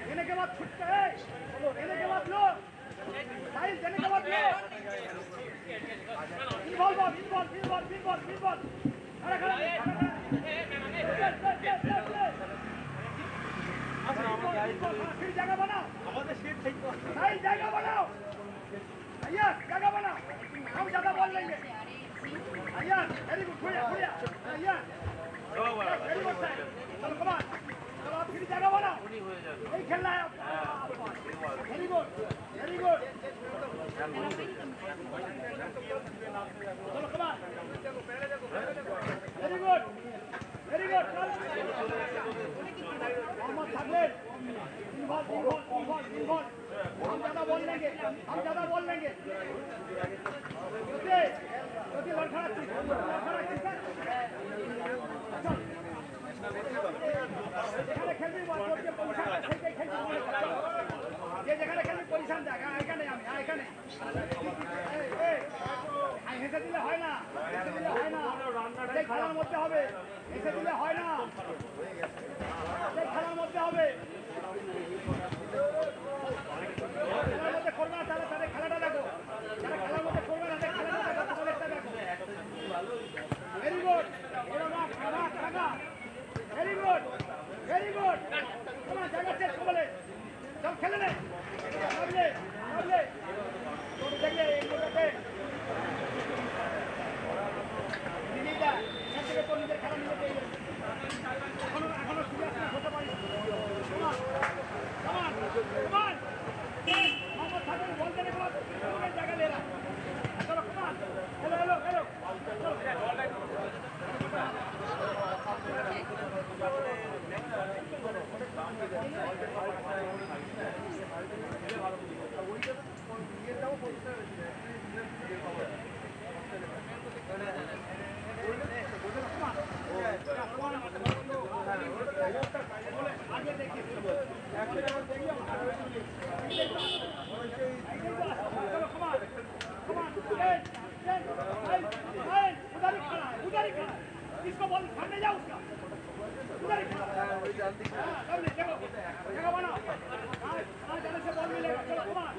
देने के बाद छुट्टे देने के बाद लो साइज देने के बाद लो इनवॉल्व खड़ा खड़ा फिर जगह बनाओ साइज जगह बनाओ भैया जगह बनाओ हम ज्यादा बोल लेंगे भैया वेरी गुड भैया भैया वेरी गुड चलो कमान चलो आप फिर जगह बनाओ नहीं खेलना है वेरी गुड चलो कमान वेरी गुड मोहम्मद सागलेट इन्वॉल्व हम ज्यादा बोल लेंगे যেখানে খেলবি পজিশন দেখ এখানে হেসে দিলে হয় না খেলার মধ্যে হবে হেসে দিলে হয় না খেলার মধ্যে হবে খেলার মধ্যে করবে না তাহলে খেলাটা দেখো যারা খেলার মধ্যে করবে না খেলাটা দেখো তোমাদেরটা দেখো ভেরি গুড ভেরি গুড তোমার জায়গা চেক বলে চল খেলে নে দেখলে এগুলোতে নিজেই যা এখান থেকে তোর নিজের খেলা নিজে পেয়ে যাবে এখনো সিরিয়াস না হতে পারি মোহাম্মদ সাহেব বলতে দেখো জায়গা ले रहा चलो कमान हेलो आगे देखिए उधर ही खड़ा इसको बोल सामने जाओ उसका उधर ही खड़ा देखो जगह बनाओ जाने से बॉल मिलेगा चलो Kumar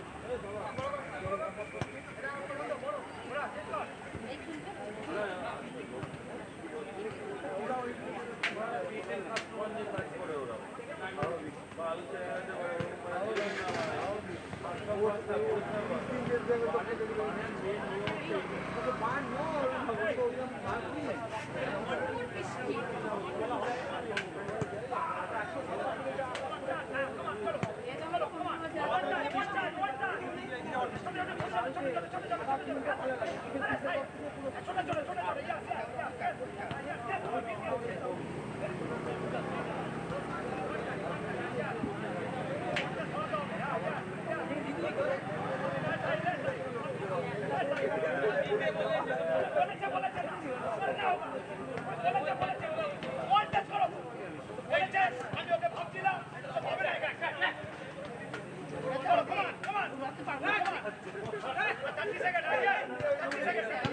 Come on. 30 seconds.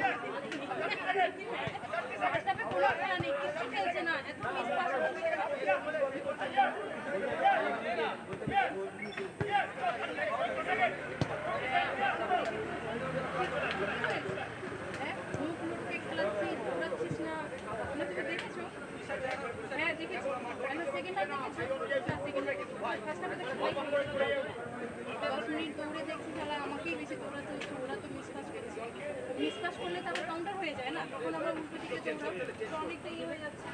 Minute দৌড়ে দেখছি তাহলে আমাকেই বেশি দৌড়াতে হচ্ছে, ওরা তো মিসপাস করেছে। মিসপাস করলে তারপর কাউন্টার হয়ে যায় না, তখন আমরা উল্টো দিকে দৌড়াবো, তো অনেকটা ইয়ে হয়ে যাচ্ছে।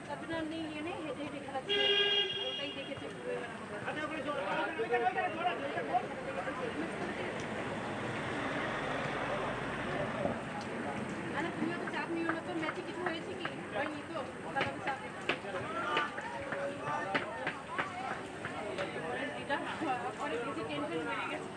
তার জন্য আর নেই ইয়ে নেই, হেঁটে হেঁটে খেলাচ্ছি, ওটাই দেখেছে ঘুরে না। তুমিও তো চাপ নিও না, তো ম্যাচে কিছু হয়েছে কি হয়নি তো, তাহলে তো চাপ এটা অনেক বেশি টেনশন বেড়ে গেছে।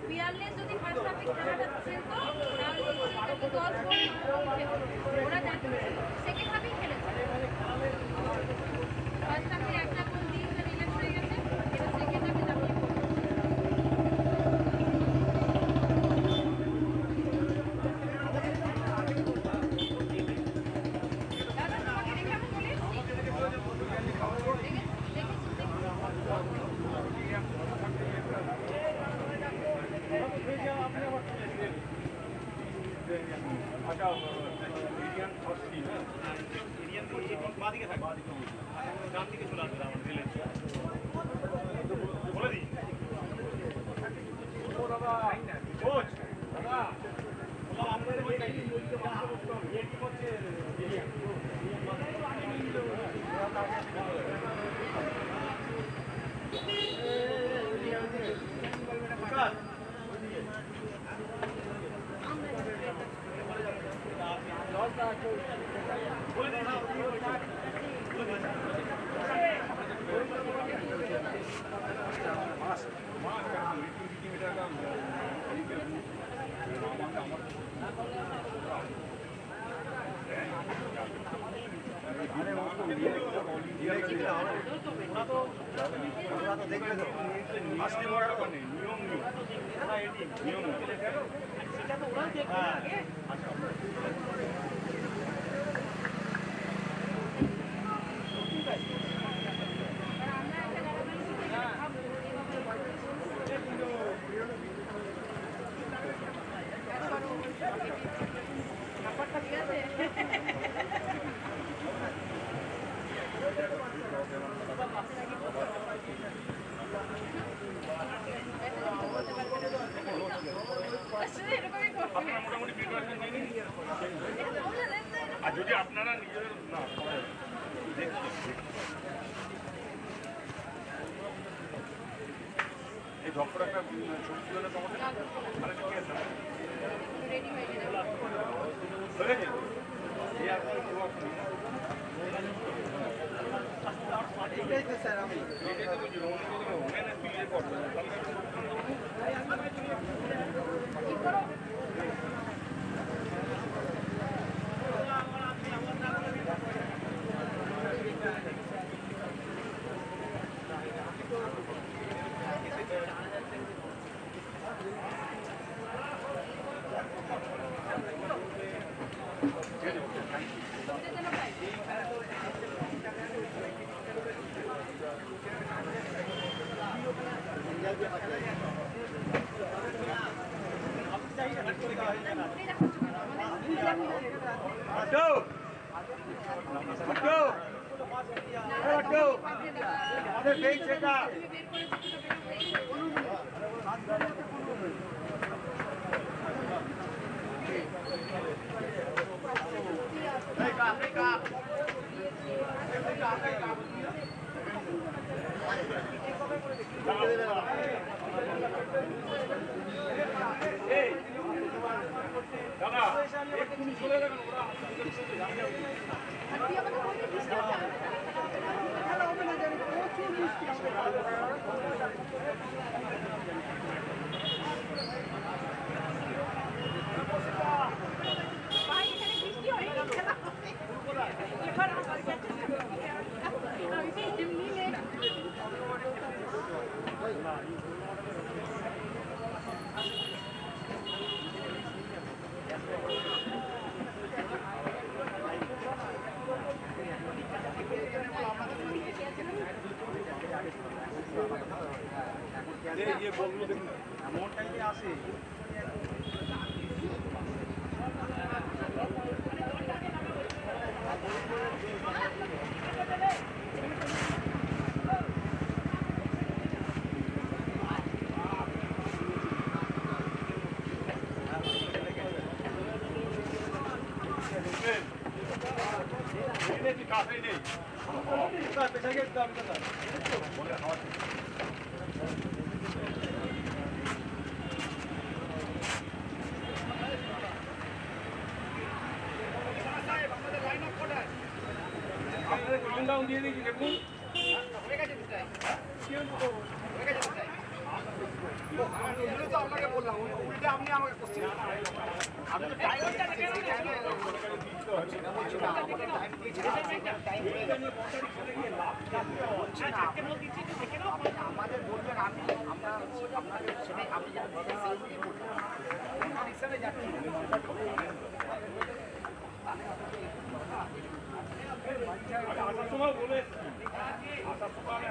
পিয়ারলেস যদি ফার্স্ট হাফে খেলাটা খেলতো তাহলে 10 গোল ওরা সেকেন্ড হাফেই খেলেছে। ফার্স্ট হাফে একটা গোল দিয়ে রিল্যাক্স হয়ে গেছে, এবার সেকেন্ড হাফে দাঁড়িয়ে তোমাকে রেখে আমি চলে আর যদি আপনারা নিজের না এই ডক্টর একটা ছবি তুলে তোমাকে স্যার আমি Hey, তুই আমাকে বলবি বৃষ্টি হচ্ছে খেলা হবে না জানি প্রচুর বৃষ্টি হবে ভাই এখানে বৃষ্টি হয় খেলা হবে এবার আমার কাছে আমি এমনি নেই এমন টাইমে আসে আপনাদের কাউন্টডাউন দিয়ে দিয়েছি দেখুন আপনাকে বললাম উল্টে আপনি আমাকে করছেন আমি তো টাইম আমাদের বলবেন আমি আমরা আপনাদের সেটাই আপনি যেন হিসাবে যাচ্ছি আসার সময় বলে আসার সময় আমি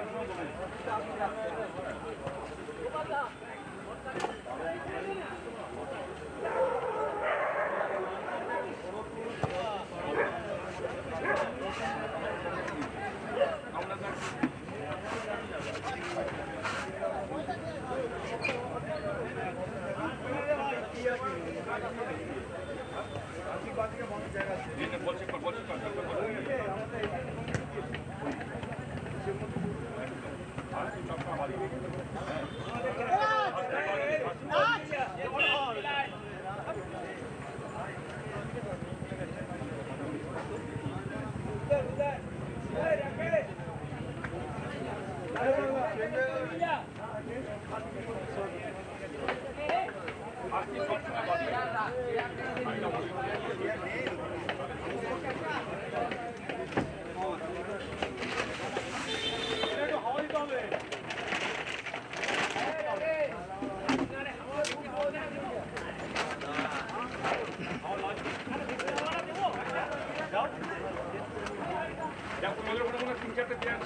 এখনো বলে বলছি তিন চারটে পেয়ার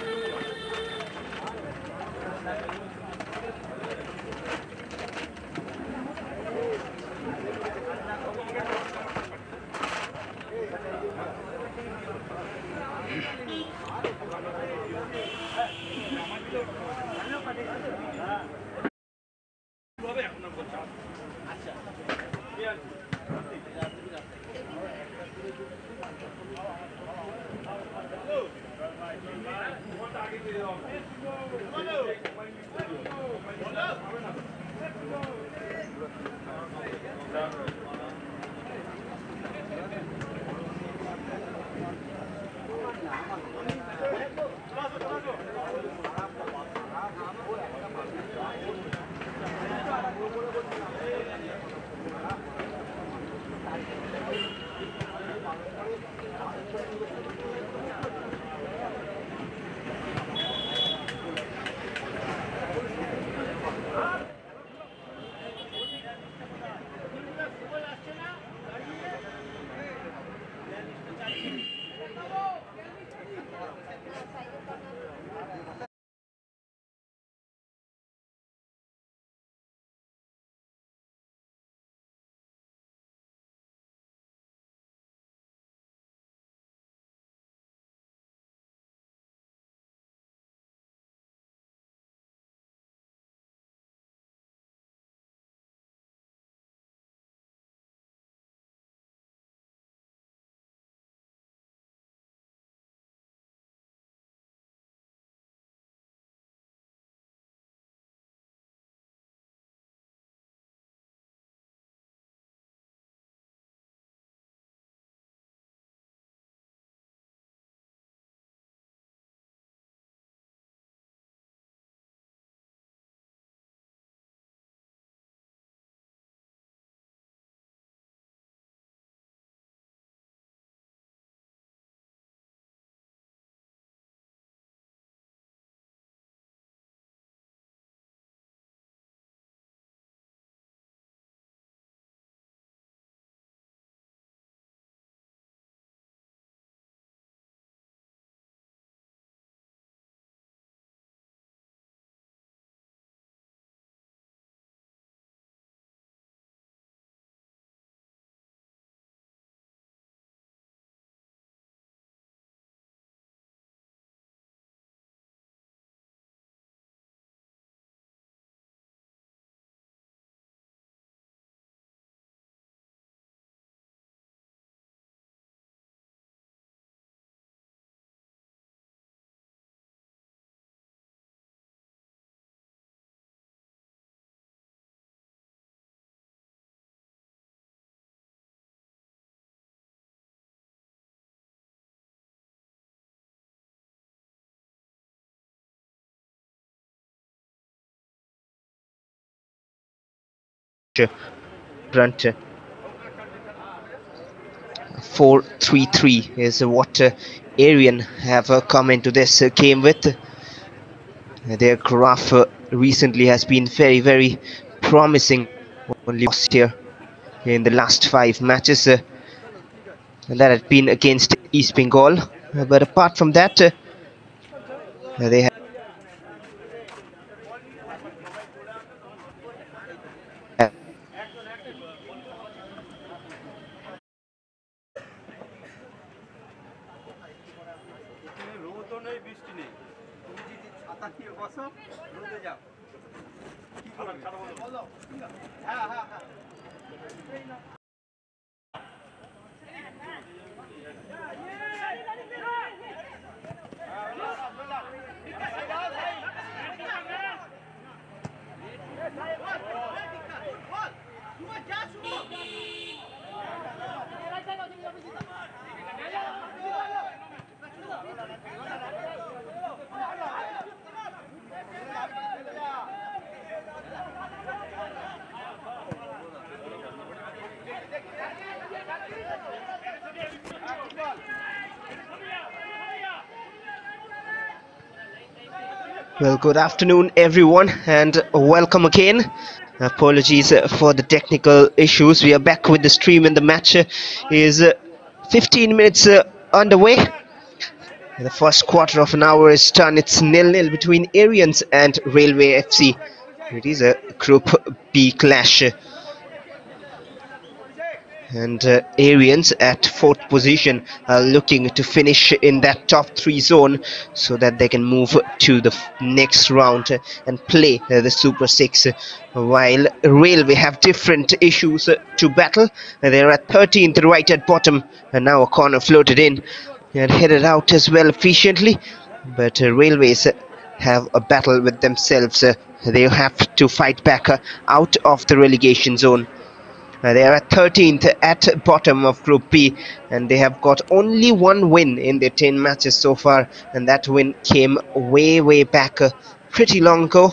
এখন বলছি আচ্ছা front. 4-3-3 is what Aryan have come into this game with. Their graph recently has been very promising. Only lost here in the last 5 matches, and that had been against East Bengal. But apart from that, they have রোদও নেই বৃষ্টি নেই, তুমি যদি ছাতা নিয়ে বসো রোদে যাও কি করবে বলো? হ্যাঁ হ্যাঁ হ্যাঁ Well, good afternoon everyone and welcome again. Apologies for the technical issues. We are back with the stream and the match is 15 minutes underway. The first quarter of an hour is done. It's 0-0 between Aryans and Railway FC. It is a Group B clash. And Aryans at 4th position are looking to finish in that top 3 zone so that they can move to the next round and play the Super 6, while Railway have different issues to battle. They're at 13th, right at bottom, and now a corner floated in and headed out as well efficiently, but Railways have a battle with themselves. They have to fight back out of the relegation zone. They are at 13th at bottom of Group B, and they have got only one win in their 10 matches so far, and that win came way back pretty long ago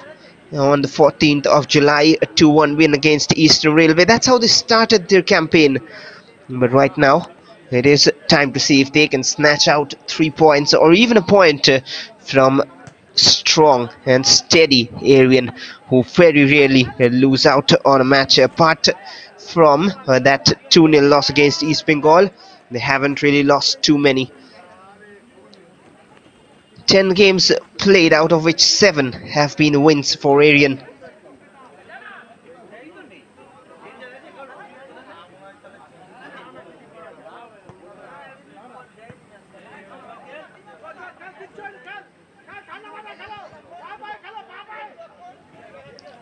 on the 14th of July, a 2-1 win against Eastern Railway. That's how they started their campaign, but right now it is time to see if they can snatch out 3 points or even a point from strong and steady Aryan, who very rarely lose out on a match. Apart from that 2-0 loss against East Bengal, they haven't really lost too many. 10 games played, out of which 7 have been wins for Aryan.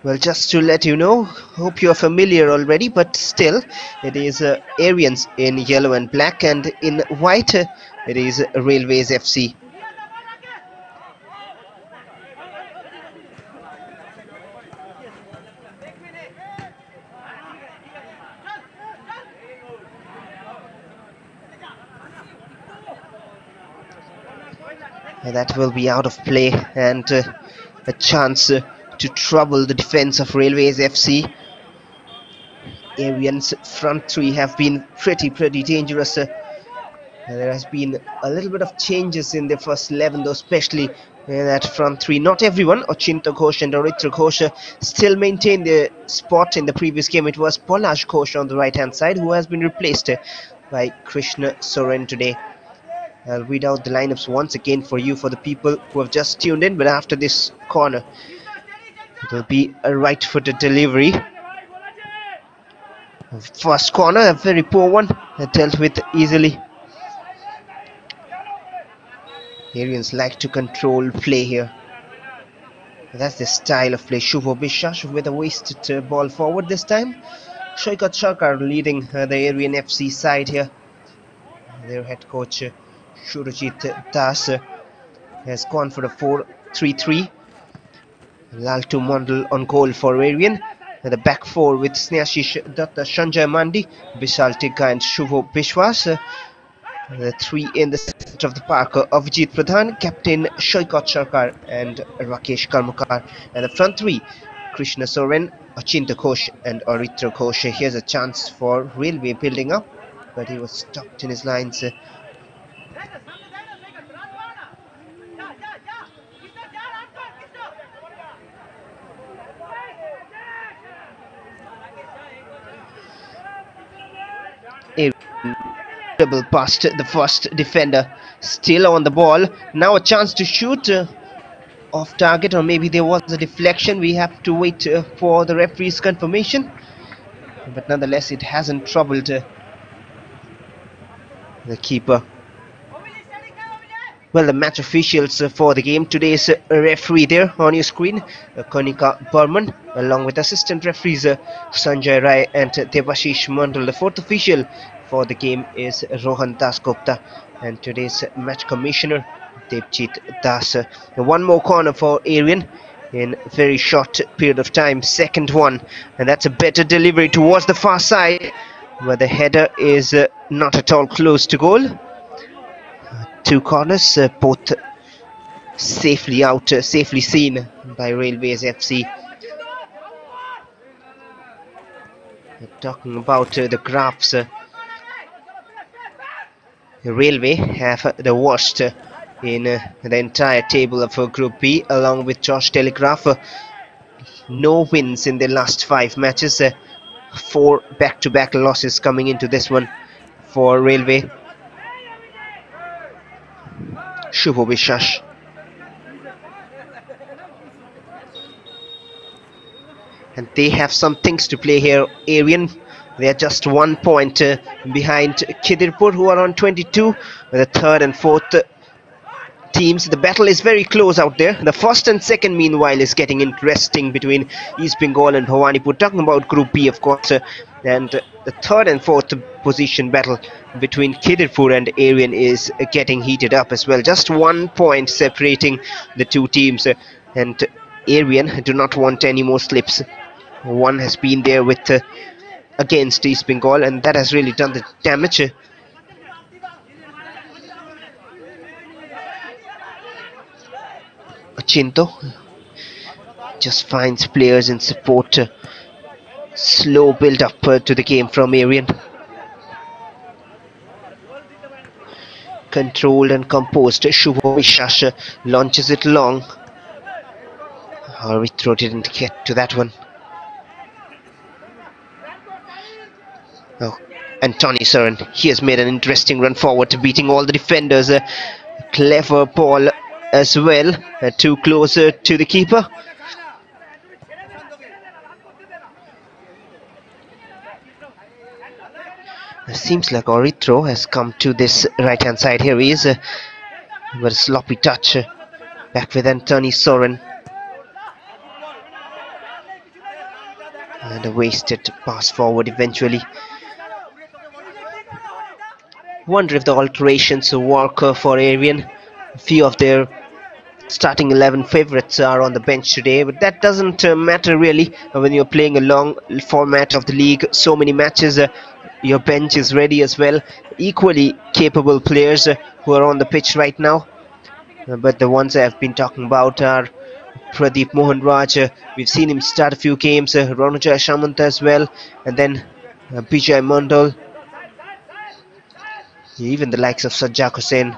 Well, just to let you know, hope you're familiar already, but still, it is Aryans in yellow and black, and in white it is Railways FC. That will be out of play, and a chance to trouble the defense of Railways FC. Aryans front 3 have been pretty dangerous. There has been a little bit of changes in the first 11 though, especially that front 3. Not everyone, Ochinta Ghosh and Aritra Ghosh, still maintain their spot in the previous game. It was Polash Ghosh on the right hand side who has been replaced by Krishna Soren today. I'll read out the lineups once again for you, for the people who have just tuned in, but after this corner it will be a right-footed delivery. First corner, a very poor one, dealt with easily. Aryans like to control play here. That's the style of play. Shubho Bishash with a wasted ball forward this time. Shoikat Sarkar leading the Aryan FC side here. Their head coach Shurajit Das has gone for a 4-3-3. Laltu Mondal on goal for Aryan. The back four with Sneashish Datta, Sanjay Mandi, Vishal Tigga and Shubho Bishwas. The 3 in the center of the park, Avijit Pradhan, Captain Shoikat Sarkar and Rakesh Karmakar. And the front 3, Krishna Soren, Achinta Ghosh and Aritra Ghosh. Here's a chance for Railway building up, but he was stopped in his lines. A dribble past the first defender, still on the ball. Now a chance to shoot off target, or maybe there was a deflection. We have to wait for the referee's confirmation, but nonetheless it hasn't troubled the keeper. Well, the match officials for the game today's referee there on your screen, Konika Burman, along with assistant referees Sanjay Rai and Devashish Mandal. The fourth official for the game is Rohan Dasgupta, and today's match commissioner Devjit Das. One more corner for Aryan in a very short period of time, second one, and that's a better delivery towards the far side, where the header is not at all close to goal. Two corners, both safely out, safely seen by Railways FC. Talking about the graphs, Railway have the worst in the entire table of Group B, along with Josh Telegraph. No wins in their last 5 matches, 4 back-to-back losses coming into this one for Railway. Shubho Bishash. And they have some things to play here. Aryan, they are just 1 point behind Khidirpur, who are on 22. The third and fourth teams, the battle is very close out there. The first and second, meanwhile, is getting interesting between East Bengal and Bhawanipur. Talking about Group B, of course, and the third and fourth position battle between Khidirpur and Aryan is getting heated up as well. Just 1 point separating the two teams, and Aryan do not want any more slips. One has been there with against East Bengal, and that has really done the damage. Achinto just finds players in support. Slow build up to the game from Aryan. Controlled and composed. Shubho Bishash launches it long. Aritra didn't get to that one. Oh, and Tony Surin, he has made an interesting run forward, beating all the defenders. Clever ball as well, too close to the keeper. It seems like Aritra has come to this right hand side. Here he is, with a sloppy touch. Back with Anthony Soren. And a wasted pass forward eventually. Wonder if the alterations work for Aryan. A few of their starting 11 favourites are on the bench today, but that doesn't matter really when you're playing a long format of the league. So many matches, your bench is ready as well. Equally capable players who are on the pitch right now, but the ones I have been talking about are Pradeep Mohan Raj. We've seen him start a few games. Ranujay Shamanta as well, and then Bijay Mandal. Even the likes of Sajjak Hussain.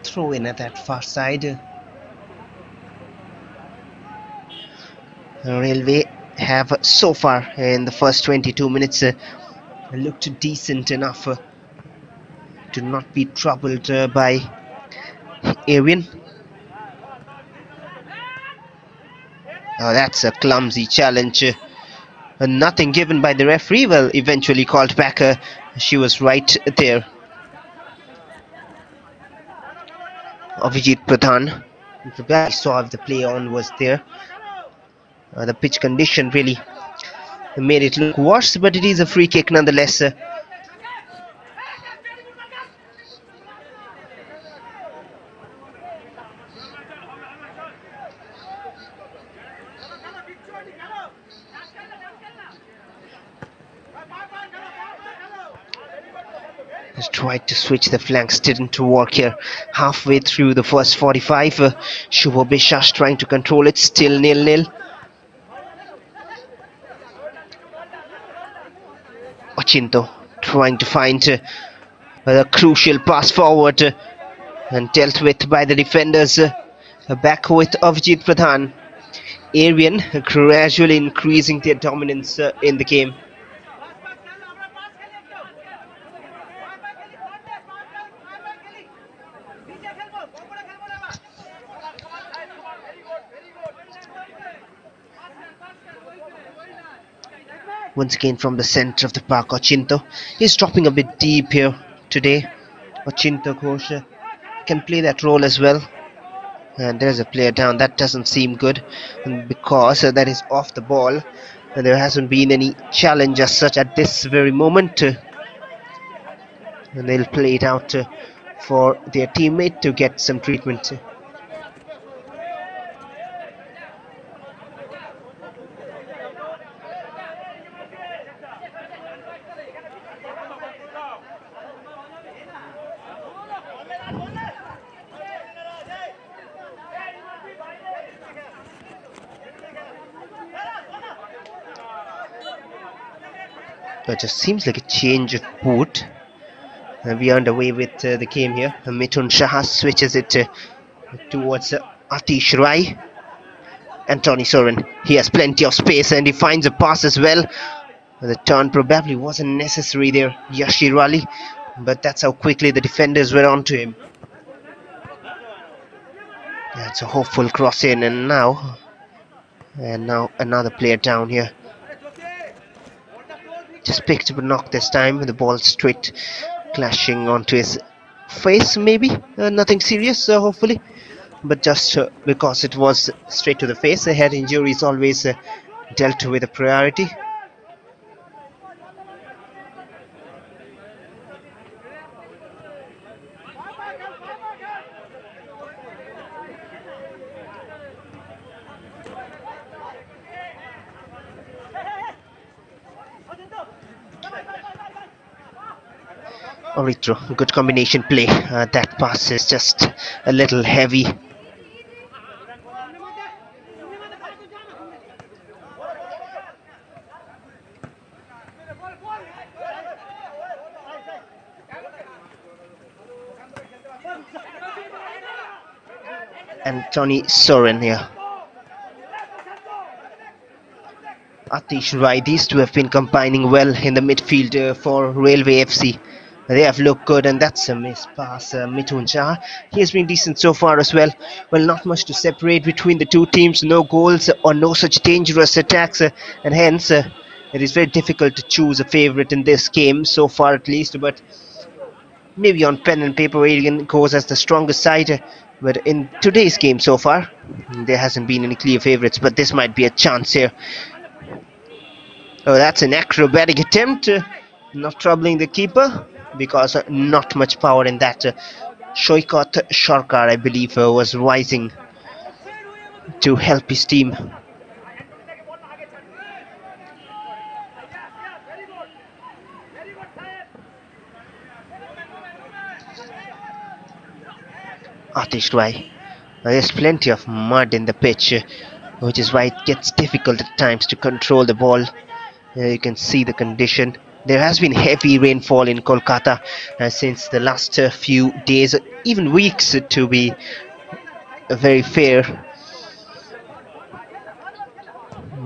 Throw in at that far side. Railway have so far in the first 22 minutes looked decent enough to not be troubled by Aryan. Oh, that's a clumsy challenge Nothing given by the referee. Well, eventually called back. She was right there. Avijit Pradhan barely saw if the play on was there. The pitch condition really made it look worse, but it is a free kick nonetheless. Has tried to switch the flanks, didn't work here. Halfway through the first 45, Shubho Biswas trying to control it, still 0-0. Ochinto trying to find a crucial pass forward and dealt with by the defenders. Back with Avijit Pradhan. Aryan gradually increasing their dominance in the game. Once again from the centre of the park, Ochinto is dropping a bit deep here today. Ochinto Ghosh can play that role as well. And there's a player down. That doesn't seem good, and because that is off the ball, and there hasn't been any challenge as such at this very moment. And they'll play it out for their teammate to get some treatment. It just seems like a change of boot. We are underway with the game here. Mithun Shah switches it towards Atish Rai. Anthony Soren, he has plenty of space and he finds a pass as well. The turn probably wasn't necessary there, Yashir Ali, but that's how quickly the defenders were onto him. That's a hopeful cross in, and now another player down here. Just picked up a knock this time. The ball straight clashing onto his face, maybe. Nothing serious, hopefully. But just because it was straight to the face, a head injury is always dealt with a priority. Retro, good combination play. That pass is just a little heavy. Anthony Soren here. Atish Rai, these two have been combining well in the midfield for Railway FC. They have looked good, and that's a missed pass. Mithun Shah, he has been decent so far as well. Well, not much to separate between the two teams. No goals or no such dangerous attacks, and hence it is very difficult to choose a favourite in this game so far, at least. But maybe on pen and paper, Aryan goes as the strongest side. But in today's game so far, there hasn't been any clear favourites. But this might be a chance here. Oh, that's an acrobatic attempt, not troubling the keeper, because not much power in that. Shoikot Sharkar, I believe, was rising to help his team. Atish Rai, there's plenty of mud in the pitch, which is why it gets difficult at times to control the ball. You can see the condition. There has been heavy rainfall in Kolkata since the last few days, even weeks, to be very fair.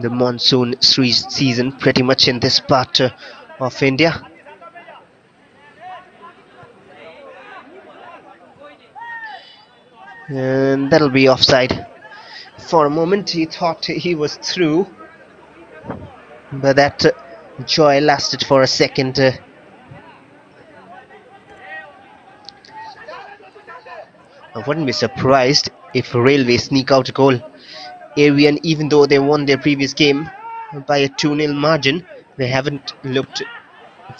The monsoon season pretty much in this part of India. And that'll be offside. For a moment he thought he was through, but that joy lasted for a second. I wouldn't be surprised if Railway sneak out a goal. Aryan, even though they won their previous game by a 2-0 margin, they haven't looked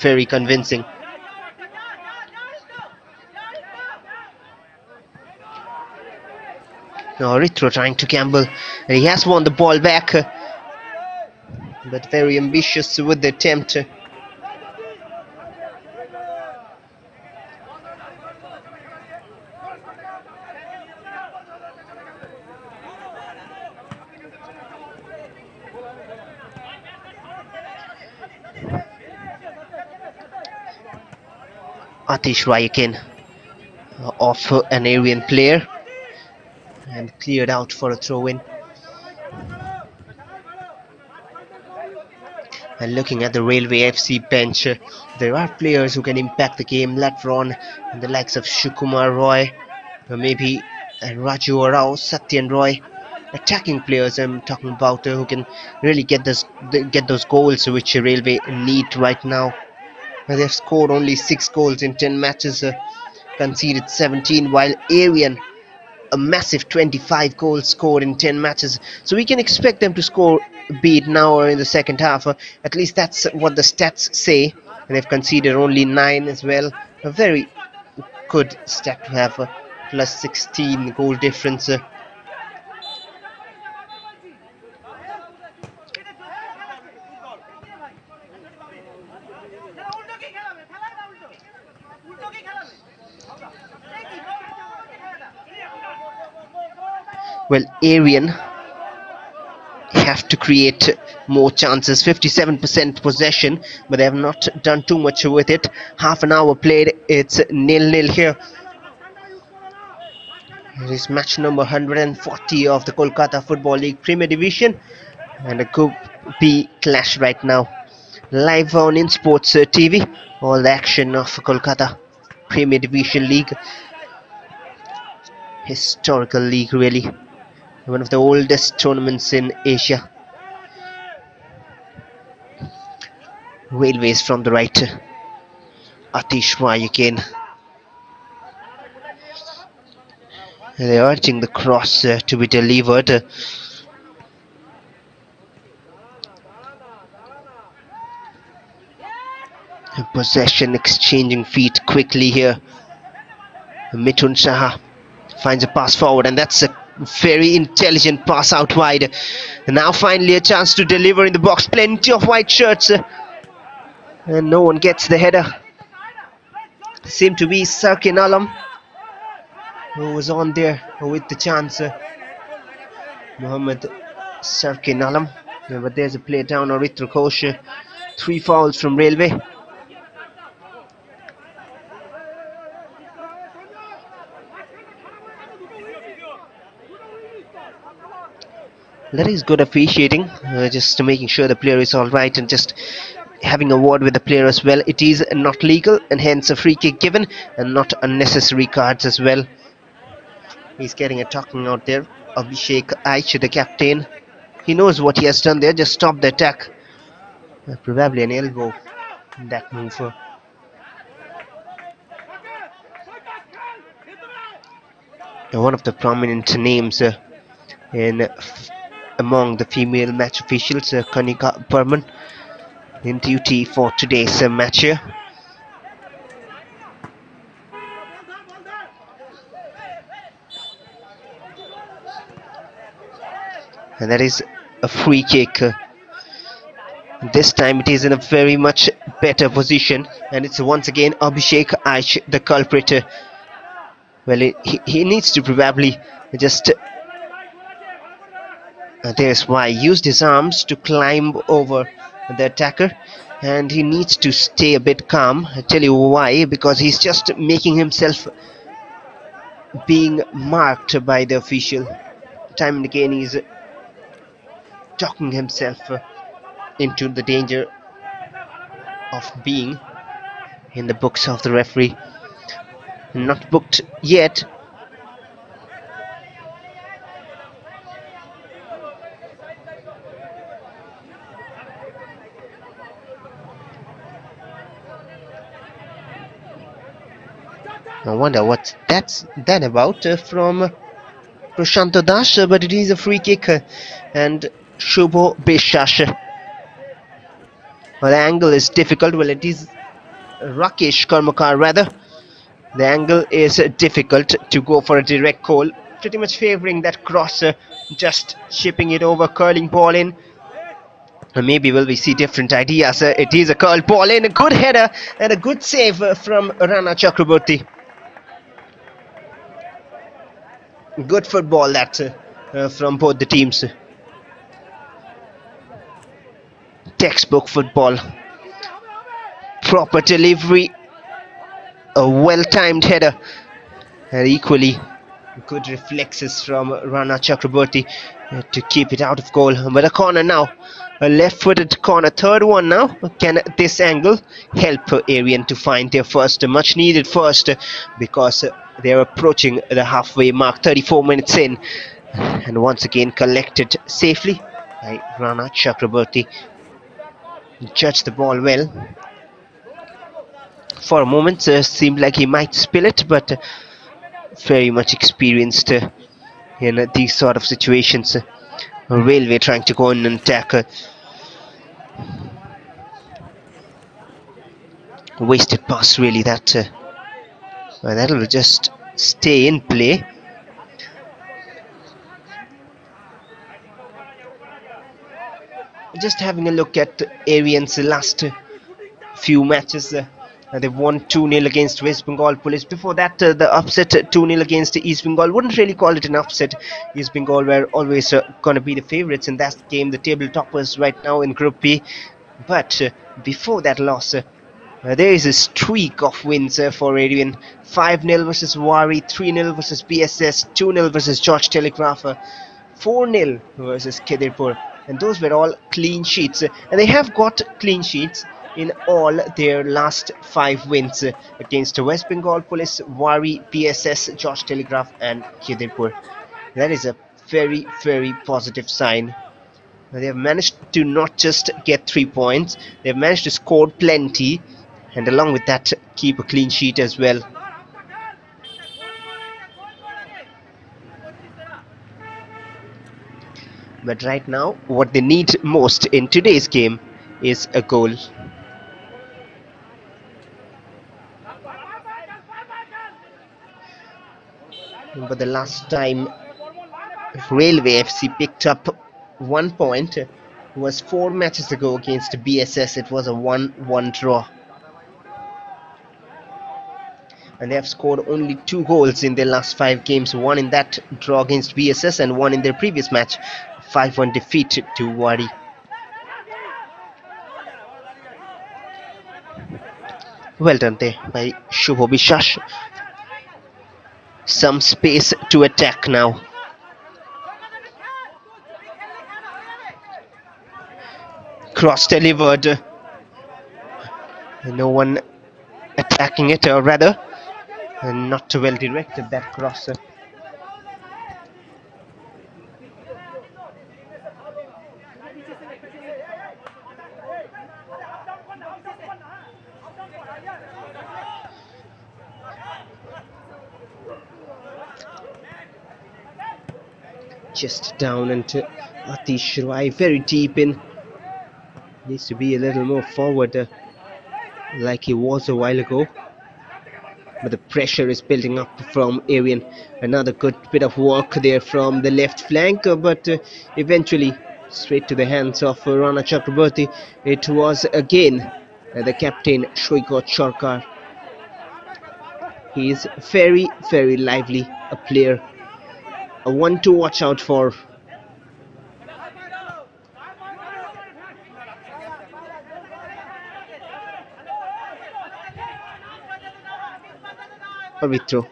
very convincing. Now Ritro trying to gamble, and he has won the ball back, but very ambitious with the attempt. Atish Rai again off an Aryan player and cleared out for a throw-in. And looking at the Railway FC bench, there are players who can impact the game later on, and the likes of Shukumar Roy, or maybe Raju Rao, Satyan Roy. Attacking players I'm talking about, who can really get those goals which Railway need right now. They've scored only 6 goals in 10 matches, conceded 17, while Aryan a massive 25 goals scored in 10 matches. So we can expect them to score, be it now or in the second half. At least that's what the stats say. And they've conceded only 9 as well. A very good stat to have, plus 16 goal difference. Well, Aryan have to create more chances. 57% possession, but they have not done too much with it. Half an hour played, it's 0-0 here. It is match number 140 of the Kolkata Football League Premier Division, and a Group B clash right now. Live on In Sports TV, all the action of Kolkata Premier Division League. Historical league, really. One of the oldest tournaments in Asia. Railways from the right. Atish Rai again. They're urging the cross to be delivered. Possession, exchanging feet quickly here. Mithun Saha finds a pass forward, and that's a very intelligent pass out wide. And now finally a chance to deliver in the box. Plenty of white shirts, and no one gets the header. Seemed to be Sarkin Alam who was on there with the chance. Mohammed Sarkin Alam. Yeah, but there's a play down on Ritra Kosh. 3 fouls from Railway. That is good officiating, just making sure the player is alright and just having a word with the player as well. It is not legal, and hence a free kick given, and not unnecessary cards as well. He's getting a talking out there. Abhishek Aich, the captain, he knows what he has done there. Just stop the attack. Probably an elbow in that move. One of the prominent names among the female match officials, Kanika Burman, in duty for today's match here. And that is a free kick. This time it is in a very much better position, and it's once again Abhishek Aich, the culprit. Well, he needs to probably just there's why he used his arms to climb over the attacker, and he needs to stay a bit calm. I tell you why, because he's just making himself being marked by the official. Time and again he's talking himself into the danger of being in the books of the referee. Not booked yet. I wonder what that's about from Prashanto Das, but it is a free kick and Shubho Bishash. Well, the angle is difficult. Well, it is Rakesh Karmakar rather. The angle is difficult to go for a direct goal. Pretty much favouring that cross, just chipping it over, curling ball in. Maybe will we see different ideas. It is a curl ball in, a good header and a good save from Rana Chakraborty. Good football that from both the teams. Textbook football. Proper delivery. A well-timed header. And equally good reflexes from Rana Chakraborty to keep it out of goal. But a corner now. A left-footed corner. Third one now. Can this angle help Aryan to find their first, much needed first, because they're approaching the halfway mark, 34 minutes in. And once again collected safely by Rana Chakraborty. Judged the ball well. For a moment seemed like he might spill it, but very much experienced in these sort of situations. Railway trying to go in and attack. Wasted pass really, that will just stay in play. Just having a look at Aryan's last few matches. They've won 2-0 against West Bengal Police. Before that, the upset 2-0 against East Bengal. Wouldn't really call it an upset. East Bengal were always going to be the favourites in that game, the table toppers right now in Group B. But before that loss, there is a streak of wins for Aryan. 5-0 versus Wari, 3-0 versus BSS, 2-0 versus George Telegraph, 4-0 versus Kedirpur. And those were all clean sheets. And they have got clean sheets in all their last 5 wins against West Bengal Police, Wari, PSS, George Telegraph and Kedirpur. That is a very, very positive sign. They have managed to not just get 3 points, they have managed to score plenty, and along with that keep a clean sheet as well. But right now what they need most in today's game is a goal. But the last time Railway FC picked up 1 point was 4 matches ago against BSS. It was a 1-1 draw. And they have scored only 2 goals in their last 5 games. 1 in that draw against BSS and 1 in their previous match. 5-1 defeat to Wari. Well done there by Shubho Bishash. Some space to attack now. Cross delivered. No one attacking it, or rather not well directed, that cross. Just down into Atish Rai, very deep in. Needs to be a little more forward like he was a while ago. But the pressure is building up from Aryan. Another good bit of work there from the left flank, but eventually straight to the hands of Rana Chakraborty. It was again the captain Shoigot Sarkar. He is very, very lively a player. A one to watch out for. Pavitro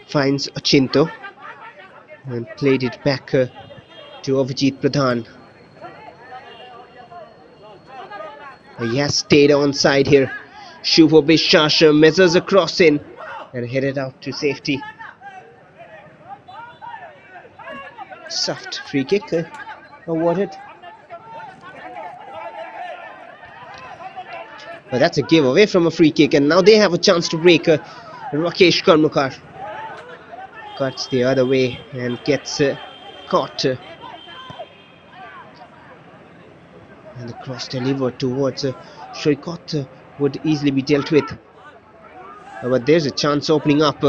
finds Achinto and played it back to Avijit Pradhan. He has stayed on side here. Shubho Bishash measures a cross in and headed out to safety. Soft free kick awarded. But that's a giveaway from a free kick, and now they have a chance to break Rakesh Karmakar cuts the other way and gets caught. And the cross delivered towards Shoikot would easily be dealt with. But there's a chance opening up.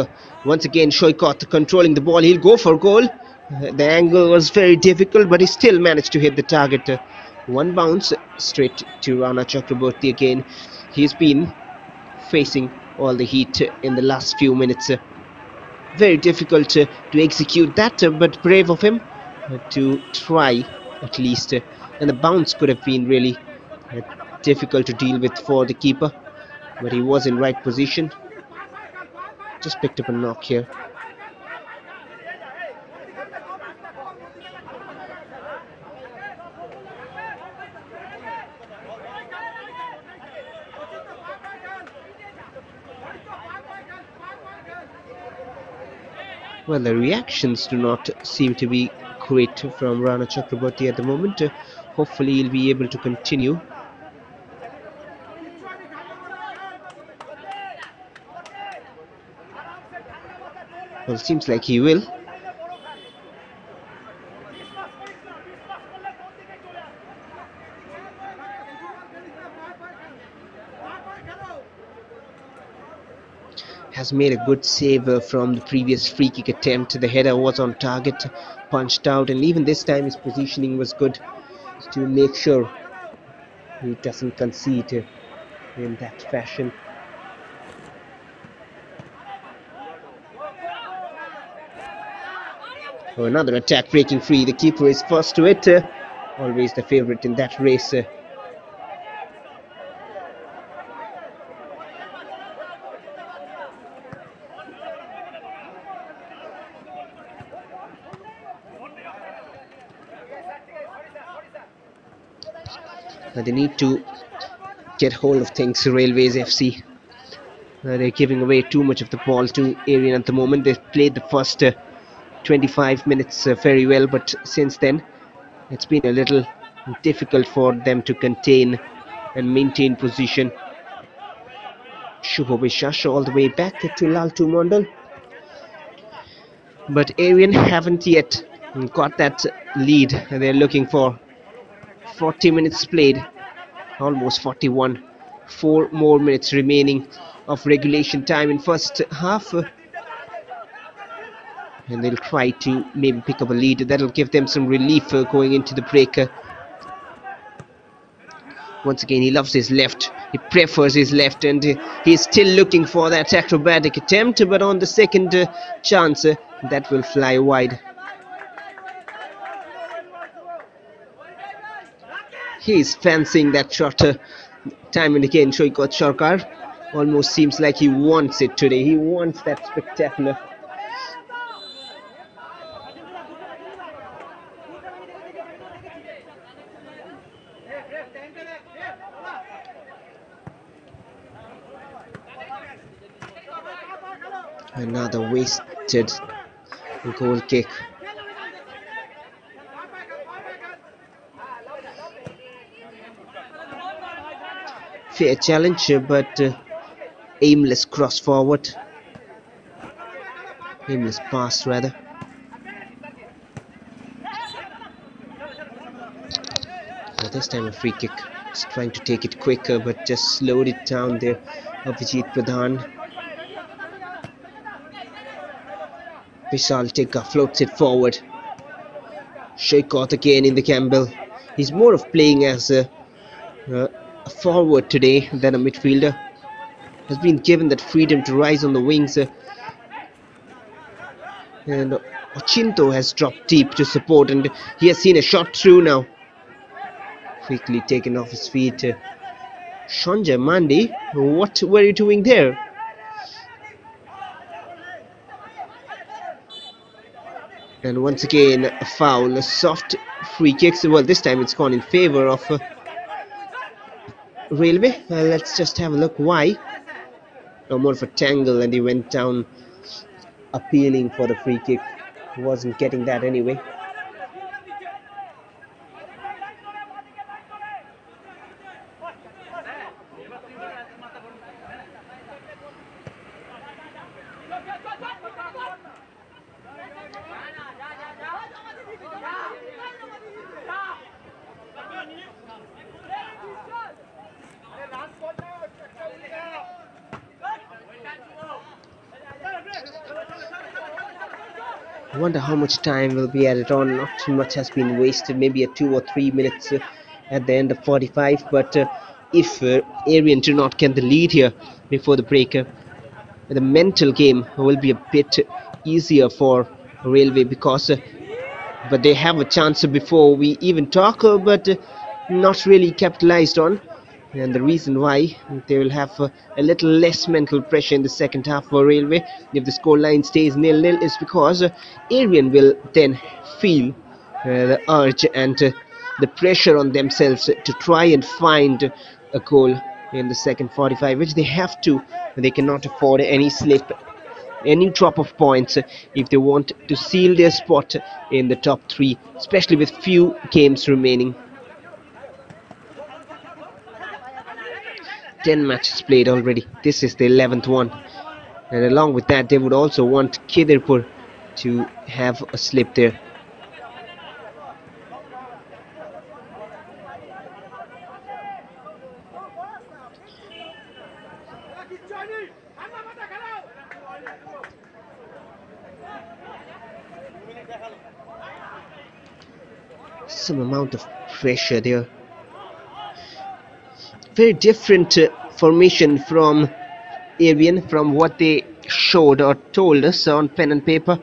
Once again, Shoikot controlling the ball. He'll go for goal. The angle was very difficult, but he still managed to hit the target. One bounce straight to Rana Chakraborty again. He's been facing all the heat in the last few minutes. Very difficult to execute that, but brave of him to try at least. And the bounce could have been really difficult to deal with for the keeper, but he was in right position. Just picked up a knock here. Well, the reactions do not seem to be great from Rana Chakraborty at the moment. Hopefully he'll be able to continue. Well, it seems like he will. Has made a good save from the previous free kick attempt. The header was on target, punched out, and even this time his positioning was good to make sure he doesn't concede in that fashion. Oh, another attack breaking free. The keeper is first to it. Always the favourite in that race. They need to get hold of things, Railways FC. They're giving away too much of the ball to Aryan at the moment. They've played the first 25 minutes very well, but since then it's been a little difficult for them to contain and maintain position. Shubho Bishash all the way back to Laltu Mondal. But Aryan haven't yet got that lead they're looking for. 40 minutes played, almost 41. 4 more minutes remaining of regulation time in first half. And they'll try to maybe pick up a lead. That'll give them some relief going into the break. Once again, he loves his left. He prefers his left, and he's still looking for that acrobatic attempt. But on the second chance, that will fly wide. He's fancying that shot time and again. Shoikot Sarkar almost seems like he wants it today. He wants that spectacular. Another wasted goal kick. Fair challenge, but aimless cross forward. Aimless pass rather. This time a free kick. Just trying to take it quicker, but just slowed it down there. Abhijit Pradhan. Vishal Tikka floats it forward. Shoikot again in the Campbell. He's more of playing as a forward today than a midfielder. Has been given that freedom to rise on the wings. And Ochinto has dropped deep to support, and he has seen a shot through now. Quickly taken off his feet. Shonja Mandi, what were you doing there? And once again a foul, a soft free kicks. Well, this time it's gone in favour of Railway. Let's just have a look why. No, more of a tangle, and he went down appealing for the free kick. He wasn't getting that anyway. I wonder how much time will be added on. Not too much has been wasted, maybe a 2 or 3 minutes at the end of 45. But if Aryan do not get the lead here before the break, the mental game will be a bit easier for Railway, because but they have a chance before we even talk, but not really capitalized on. And the reason why they will have a little less mental pressure in the second half for Railway if the scoreline stays nil-nil is because Aryan will then feel the urge and the pressure on themselves to try and find a goal in the second 45, which they have to. They cannot afford any slip, any drop of points if they want to seal their spot in the top three, especially with few games remaining. 10 matches played already. This is the 11th one, and along with that they would also want Kedirpur to have a slip there. Some amount of pressure there. Very different formation from Aryan from what they showed or told us on pen and paper.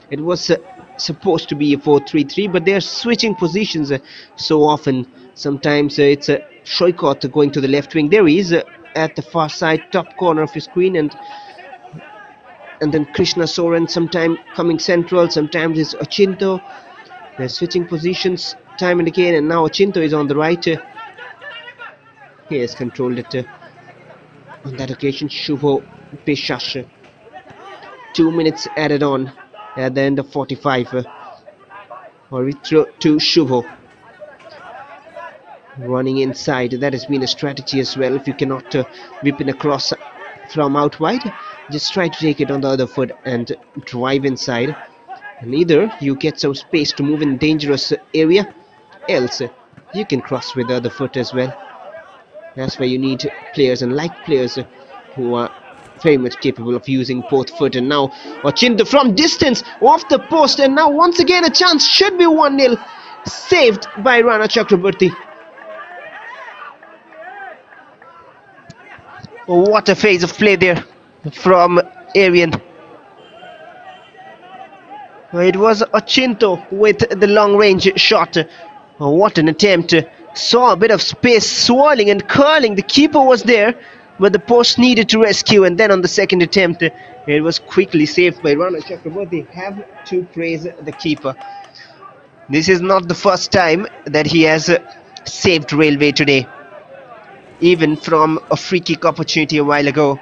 It was supposed to be a 4-3-3, but they are switching positions so often. Sometimes it's Shoikot going to the left wing. There he is at the far side, top corner of your screen, and then Krishna Soren sometime coming central, sometimes it's Achinto. They're switching positions time and again, and now Achinto is on the right. He has controlled it on that occasion. Shubho Bishash. 2 minutes added on at the end of 45. Or we throw to Shubho. Running inside. That has been a strategy as well. If you cannot whip it across from out wide, just try to take it on the other foot and drive inside. And either you get some space to move in dangerous area, else you can cross with the other foot as well. That's where you need players, and like players who are very much capable of using both foot. And now Ochinto from distance off the post, and now once again a chance, should be 1-0, saved by Rana Chakraborty. Oh, what a phase of play there from Aryan. It was Ochinto with the long range shot. Oh, what an attempt. Saw a bit of space swirling and curling. The keeper was there, but the post needed to rescue, and then on the second attempt it was quickly saved by Rana Chakraborty. Have to praise the keeper. This is not the first time that he has saved Railway today. Even from a free kick opportunity a while ago,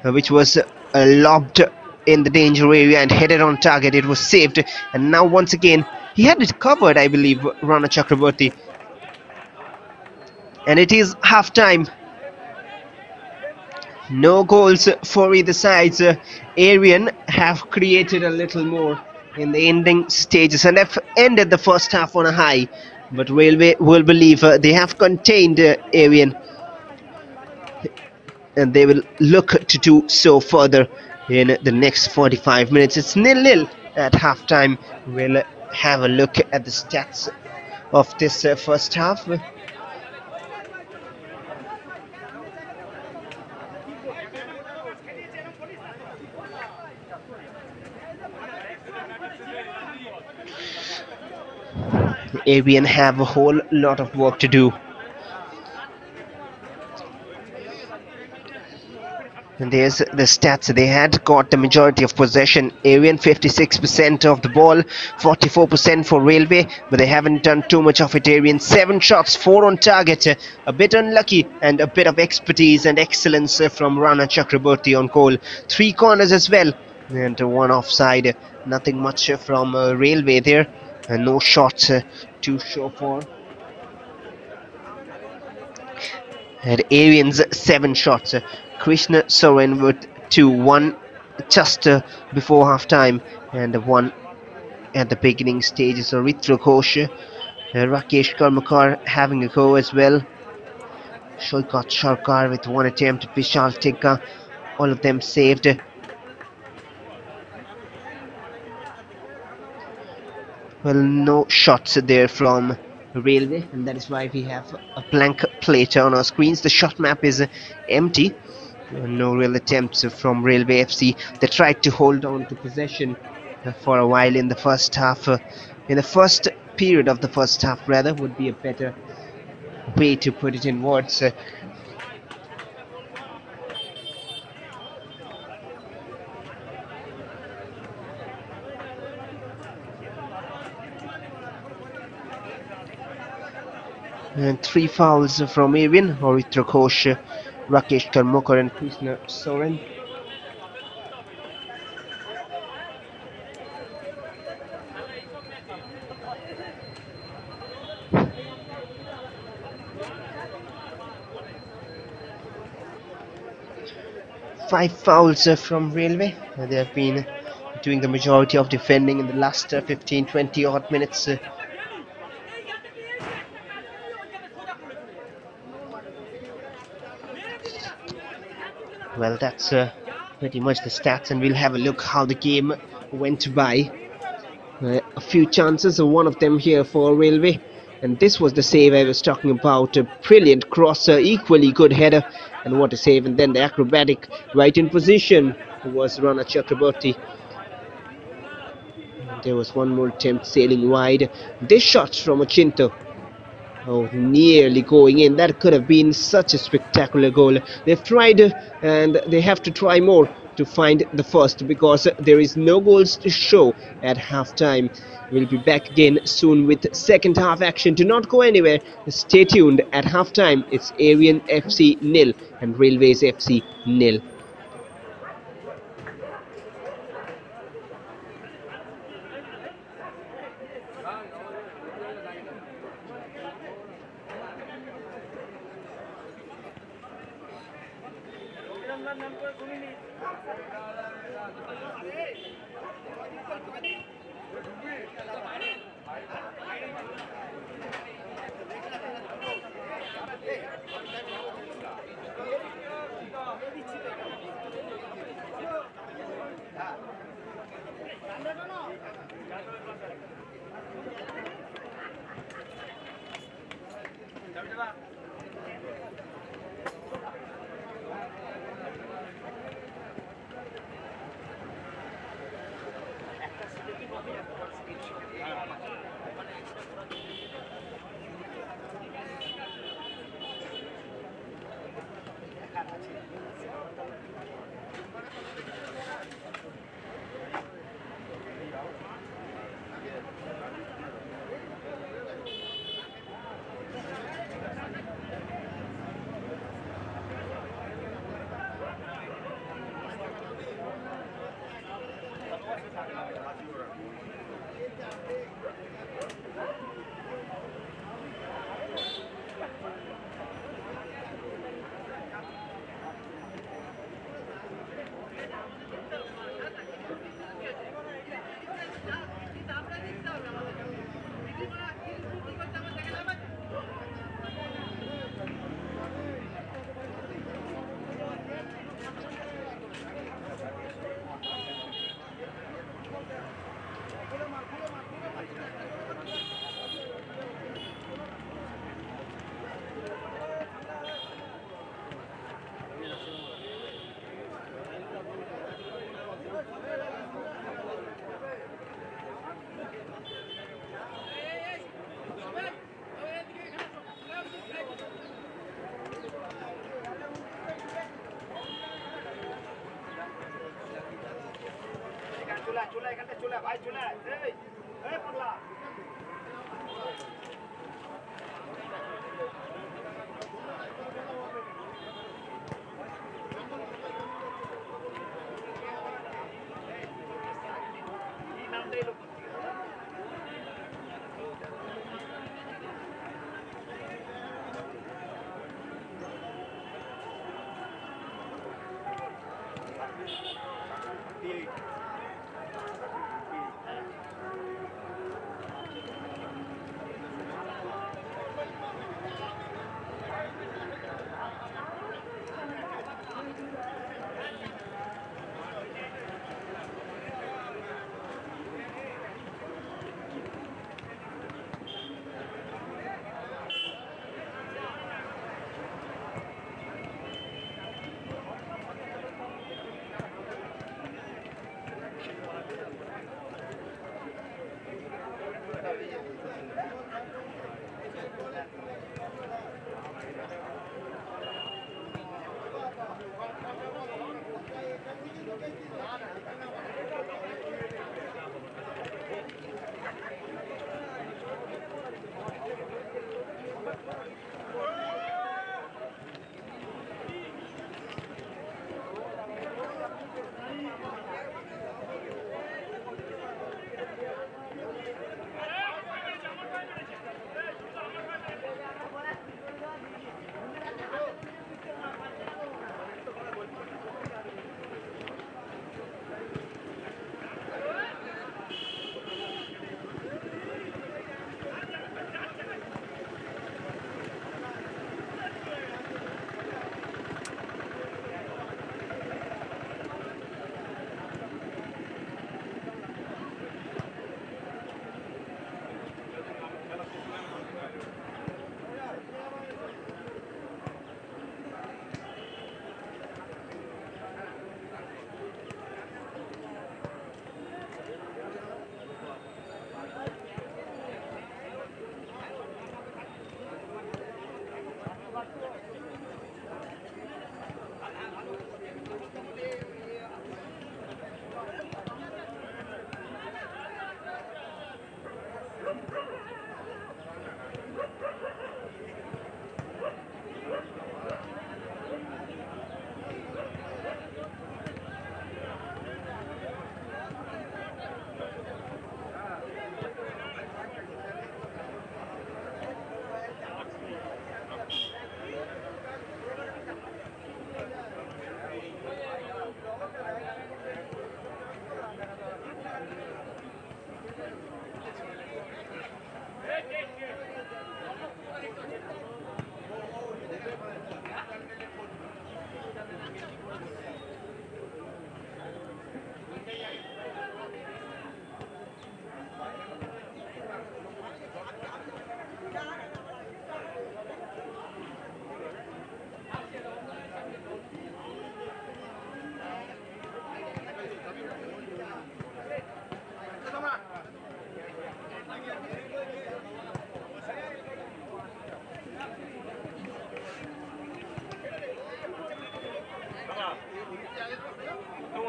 which was lobbed in the danger area and headed on target. It was saved, and now once again he had it covered, I believe, Rana Chakraborty. And it is half time. No goals for either sides. Aryan have created a little more in the ending stages and have ended the first half on a high, but Railway will believe they have contained Aryan, and they will look to do so further in the next 45 minutes. It's 0-0 at halftime. We'll have a look at the stats of this first half. Aryan have a whole lot of work to do. And there's the stats. They had got the majority of possession. Aryan 56% of the ball, 44% for Railway, but they haven't done too much of it. Aryan 7 shots, 4 on target. A bit unlucky, and a bit of expertise and excellence from Rana Chakraborty on goal. 3 corners as well, and 1 offside. Nothing much from Railway there. No shots to show for. And Aryan's 7 shots. Krishna Soren with 2, 1 just before half time, and 1 at the beginning stages. So Ritra Ghosh, Rakesh Karmakar having a go as well. Shoikat Sharkar with 1 attempt, Vishal Tikka, all of them saved. Well, no shots there from Railway, and that is why we have a blank plate on our screens. The shot map is empty. No real attempts from Railway FC. They tried to hold on to possession for a while in the first half. In the first period of the first half, rather, would be a better way to put it in words. 3 fouls from Aryan, Oritra Ghosh, Rakesh Karmakar and Krishna Soren. Five fouls from Railway. They have been doing the majority of defending in the last 15-20 odd minutes. Well, that's pretty much the stats, and we'll have a look how the game went by. A few chances, one of them here for Railway, and this was the save I was talking about. A brilliant crosser, equally good header, and what a save. And then the acrobatic right in position was Rana Chakraborty. And there was one more attempt sailing wide. This shot from Achinto. Oh, nearly going in. That could have been such a spectacular goal. They've tried and they have to try more to find the first, because there is no goals to show at halftime. We'll be back again soon with second half action. Do not go anywhere. Stay tuned. At halftime, it's Aryan FC 0 and Railways FC 0.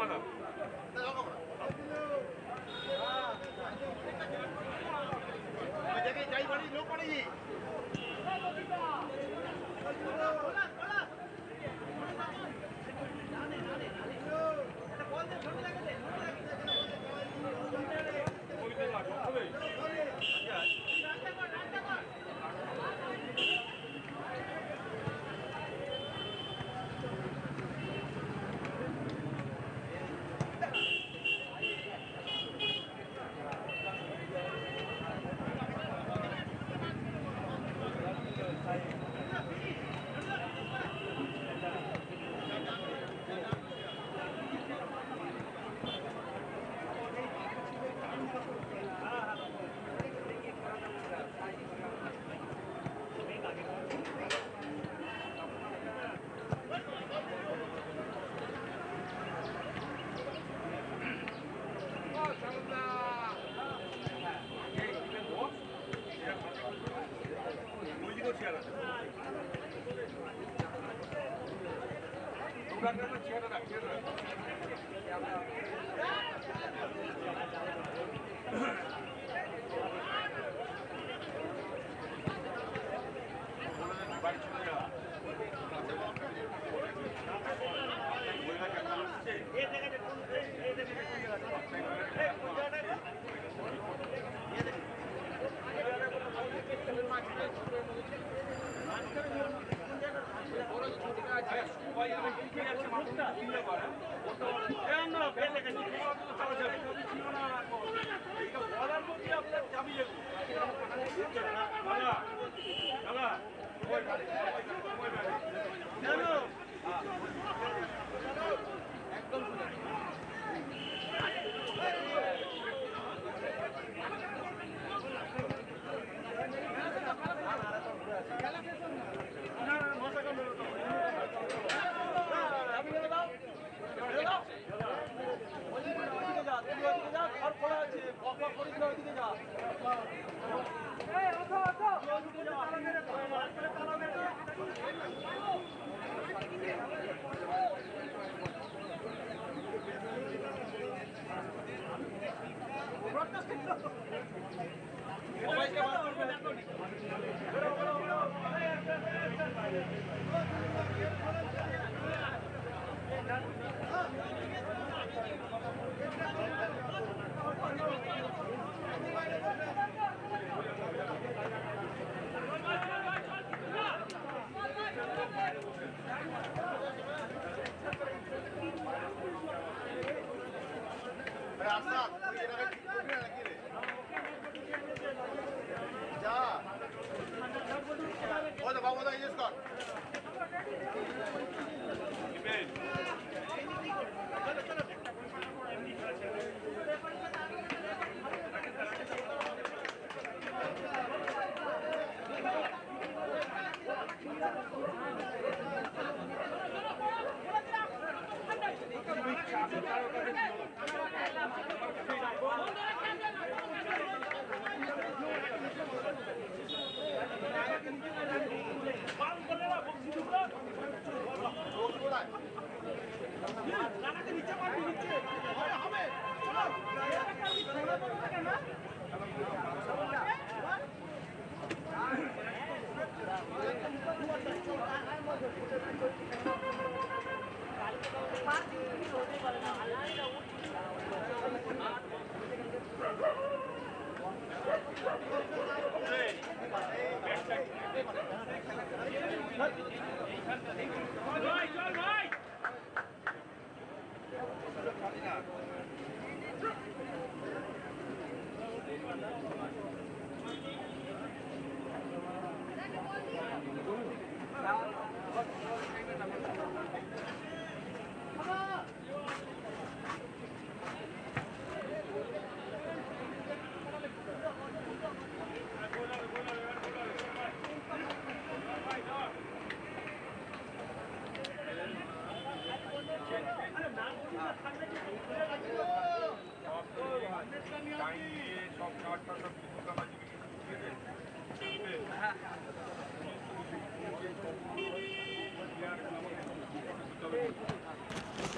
মারা যাই বাড়ি লোক পড়ে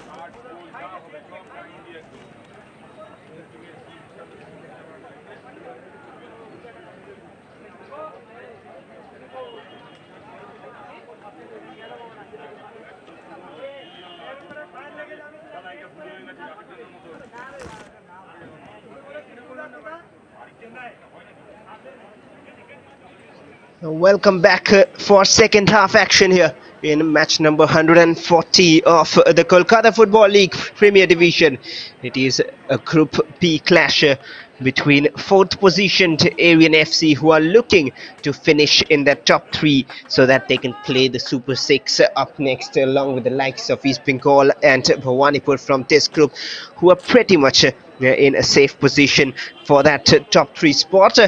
Hard, cool, Welcome back for second half action here in match number 140 of the Kolkata Football League Premier Division. It is a Group B clash between fourth positioned Aryan FC, who are looking to finish in the top three so that they can play the Super 6 up next, along with the likes of East Bengal and Bhawanipur from this group, who are pretty much in a safe position for that top three spot.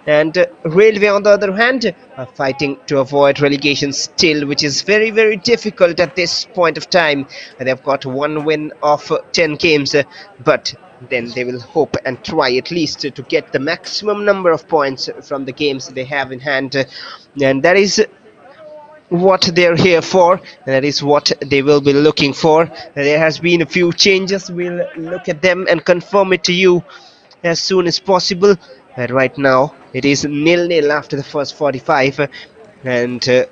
And Railway, on the other hand, are fighting to avoid relegation still, which is very, very difficult at this point of time. They've got one win of 10 games, but then they will hope and try at least to get the maximum number of points from the games they have in hand, and that is what they're here for, and that is what they will be looking for. There has been a few changes. We'll look at them and confirm it to you as soon as possible. And right now it is 0-0 after the first 45, and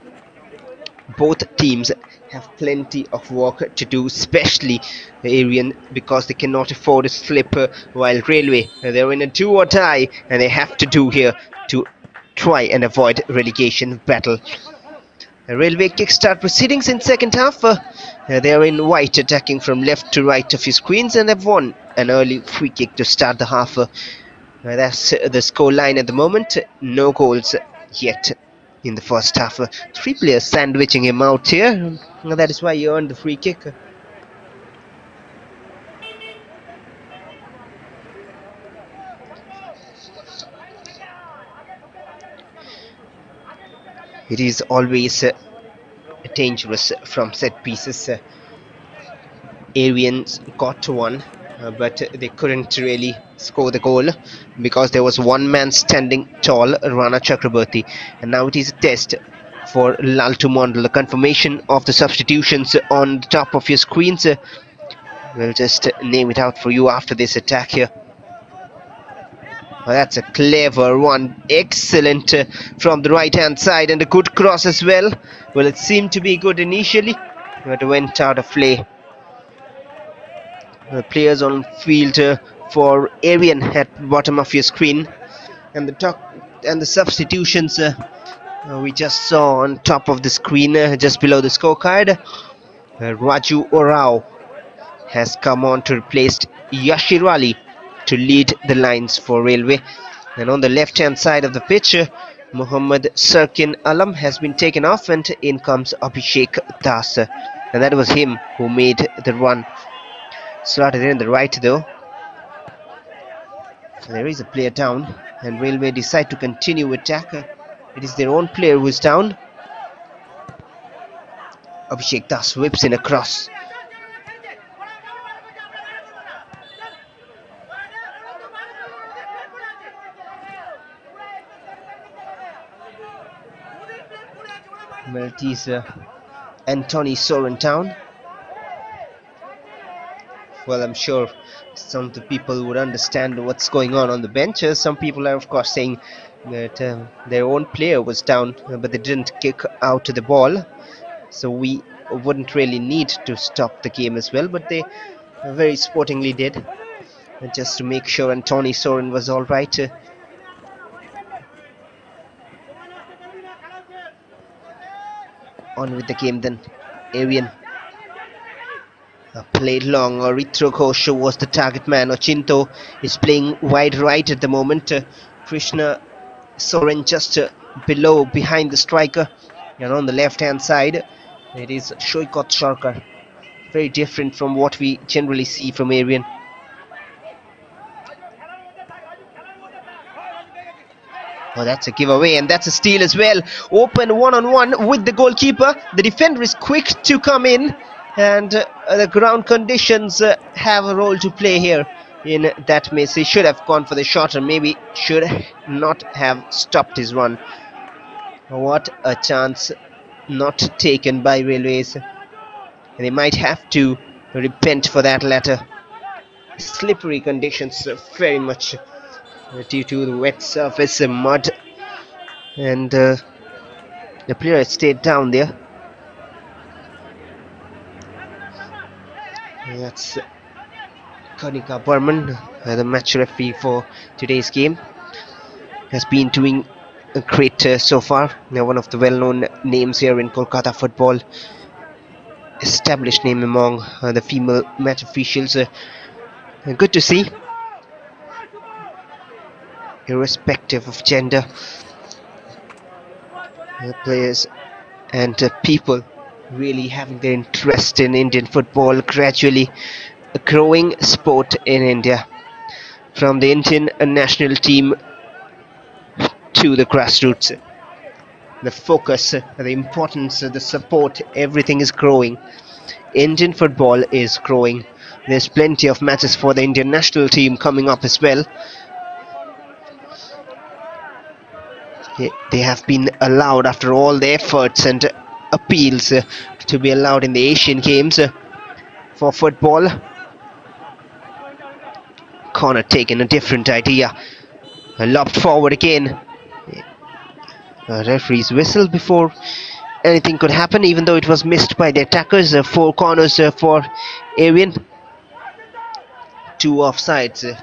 both teams have plenty of work to do, especially Aryan, because they cannot afford a slip, while Railway, they're in a do or die, and they have to do here to try and avoid relegation battle. Railway kickstart proceedings in second half. They are in white, attacking from left to right of your screens, and have won an early free kick to start the half. That's the score line at the moment. No goals yet in the first half. Three players sandwiching him out here. That is why he earned the free kick. It is always dangerous from set pieces. Aryans got one, but they couldn't really score the goal because there was one man standing tall, Rana Chakraborty. And now it is a test for Laltu Mondal. The confirmation of the substitutions on the top of your screens. We'll just name it out for you after this attack here. Well, that's a clever one. Excellent from the right hand side, and a good cross as well. Well, it seemed to be good initially, but went out of play. The players on field for Aryan at bottom of your screen, and the substitutions we just saw on top of the screen, just below the scorecard. Raju Orao has come on to replace Yashir Ali to lead the lines for Railway, and on the left hand side of the pitch, Muhammad Sirkin Alam has been taken off, and in comes Abhishek Das, and that was him who made the run. Slotted in the right though. So there is a player down, and Railway decide to continue attack. It is their own player who is down. Abhishek Das whips in a cross. Well, it is Anthony Soren down. Well, I'm sure some of the people would understand what's going on the bench. Some people are, of course, saying that their own player was down, but they didn't kick out the ball, so we wouldn't really need to stop the game as well, but they very sportingly did, just to make sure Anthony Soren was all right. On with the game then. Aryan played long. Ritro Ghosh was the target man. Ochinto is playing wide right at the moment. Krishna Soren just behind the striker, and on the left hand side it is Shoykot Sarkar. Very different from what we generally see from Aryan. Oh, that's a giveaway, and that's a steal as well. Open one-on-one with the goalkeeper. The defender is quick to come in, and the ground conditions have a role to play here in that miss. He should have gone for the shot, or maybe should not have stopped his run. What a chance not taken by Railways. They might have to repent for that latter. Slippery conditions, very much due to the wet surface, mud, and the player stayed down there. That's Kanika Burman, the match referee for today's game, has been doing great so far. Now, one of the well-known names here in Kolkata football, established name among the female match officials. Good to see, irrespective of gender, players and people really having their interest in Indian football, gradually a growing sport in India, from the Indian national team to the grassroots. The focus, the importance, the support, everything is growing. Indian football is growing. There's plenty of matches for the Indian national team coming up as well. They have been allowed, after all the efforts and appeals, to be allowed in the Asian Games for football. Corner taken, a different idea. Lobbed forward again. Referee's whistle before anything could happen, even though it was missed by the attackers. 4 corners for Aryan. 2 offsides.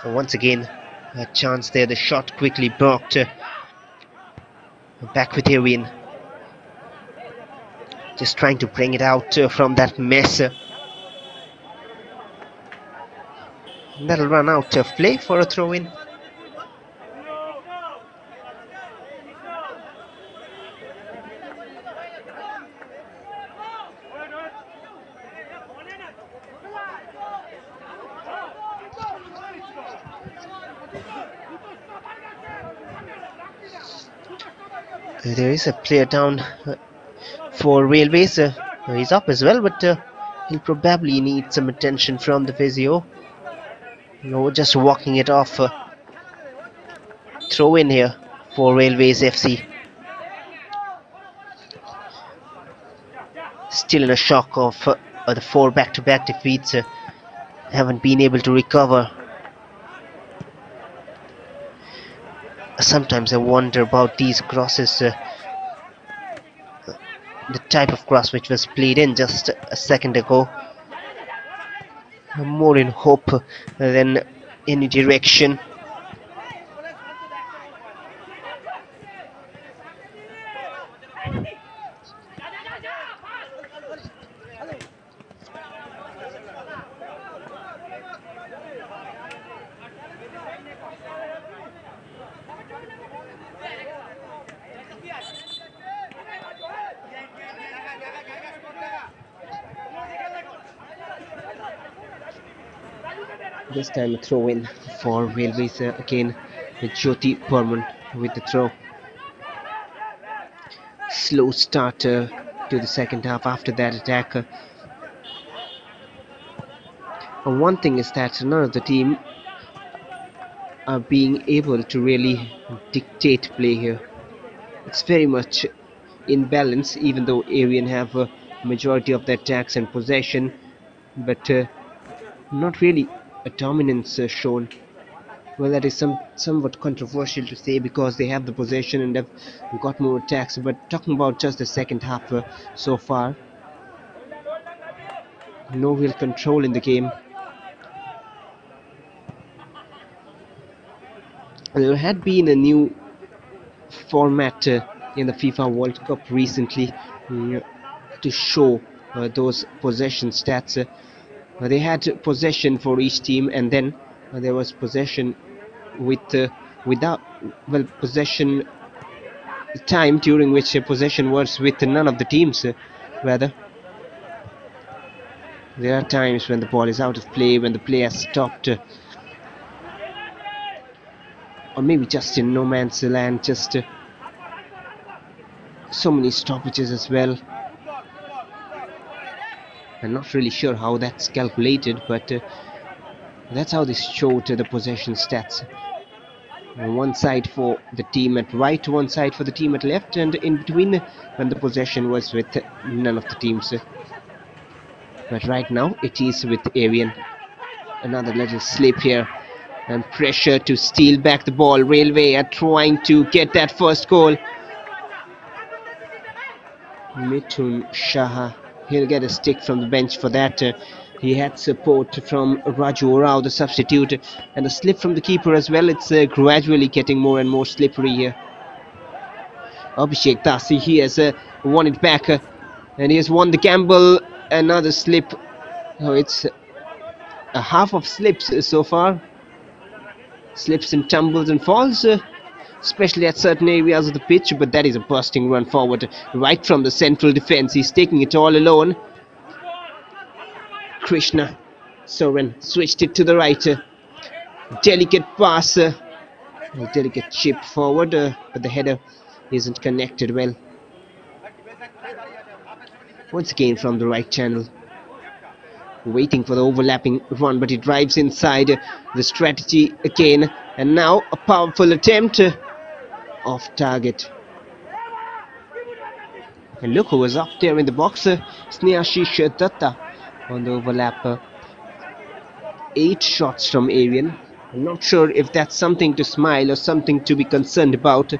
Once again, a chance there. The shot quickly blocked. Back with Aryan. Just trying to bring it out from that mess. That'll run out of play for a throw-in. There is a player down for Railways. He's up as well, but he'll probably need some attention from the physio. No, just walking it off. Throw in here for Railways FC. Still in a shock of the 4 back-to-back defeats. Haven't been able to recover. Sometimes I wonder about these crosses. The type of cross which was played in just a second ago. More in hope than any direction. This time a throw in for Railways again, with Jyoti Burman with the throw. Slow start to the second half after that attack. One thing is that none of the team are being able to really dictate play here. It's very much in balance, even though Aryan have a majority of the attacks and possession, but not really a dominance shown. Well, that is somewhat controversial to say, because they have the possession and have got more attacks, but talking about just the second half so far, no real control in the game. There had been a new format in the FIFA World Cup recently to show those possession stats. They had possession for each team, and then there was possession without possession time, during which possession was with none of the teams. Rather, there are times when the ball is out of play, when the play has stopped, or maybe just in no man's land, just so many stoppages as well. I'm not really sure how that's calculated, but that's how they showed the possession stats. One side for the team at right, one side for the team at left, and in between when the possession was with none of the teams. but right now it is with Aryan. Another little slip here and pressure to steal back the ball. Railway are trying to get that first goal. Mithun Shah, he'll get a stick from the bench for that. He had support from Raju Rao, the substitute, and a slip from the keeper as well. It's gradually getting more and more slippery here. Abhishek Dasi, he has won it back, and he has won the gamble. Another slip. Oh, it's a half of slips so far. Slips and tumbles and falls, especially at certain areas of the pitch, but that is a bursting run forward right from the central defense. He's taking it all alone. Krishna Soren switched it to the right. Delicate pass, a delicate chip forward, but the header isn't connected well. Once again from the right channel, waiting for the overlapping run, but he drives inside. The strategy again, and now a powerful attempt off target. And look who was up there in the box, Snehashish Datta on the overlap. 8 shots from Aryan. I'm not sure if that's something to smile or something to be concerned about,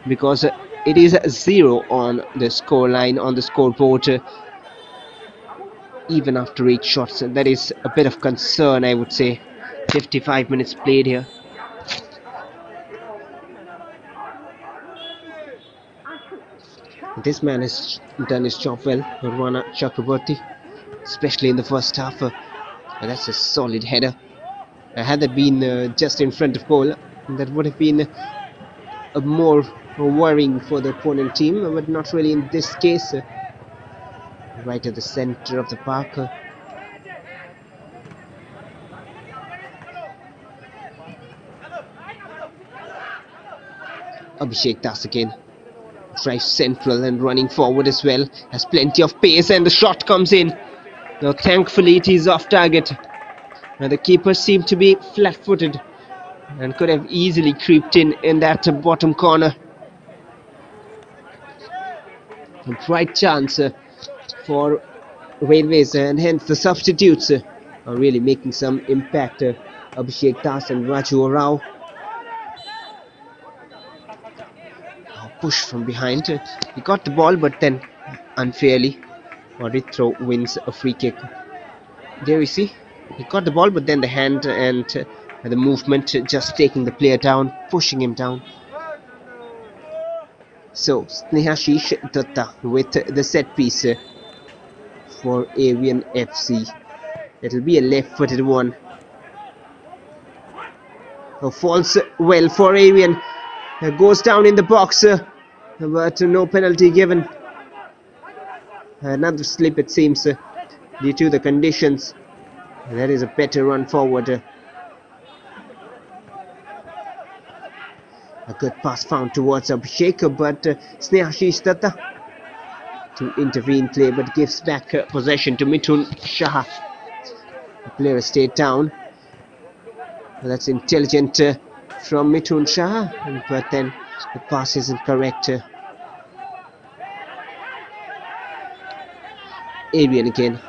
because it is 0 on the scoreline, on the scoreboard, even after 8 shots. That is a bit of concern, I would say. 55 minutes played here. This man has done his job well, Rana Chakraborty, especially in the first half. That's a solid header. Had that been just in front of goal, that would have been more worrying for the opponent team, but not really in this case. Right at the center of the park. Abhishek Das again drives central and running forward as well. Has plenty of pace, and the shot comes in. Now thankfully it is off target. Now the keeper seemed to be flat-footed and could have easily creeped in that bottom corner. A bright chance for Railways, and hence the substitutes are really making some impact. Abhishek Das and Raju Rao. Push from behind. He got the ball, but then unfairly, Orithro wins a free kick. There we see, he got the ball, but then the hand and the movement just taking the player down, pushing him down. So Snehashish Datta with the set piece for Aryan FC. It'll be a left-footed one. Falls well for Aryan. Goes down in the box, but no penalty given. Another slip, it seems, due to the conditions. That is a better run forward. A good pass found towards Abhishek, but Snehashish Datta to intervene play, but gives back possession to Mithun Shah. The player stayed down. That's intelligent from Mithun Shah, but then the pass isn't correct. Aryan again.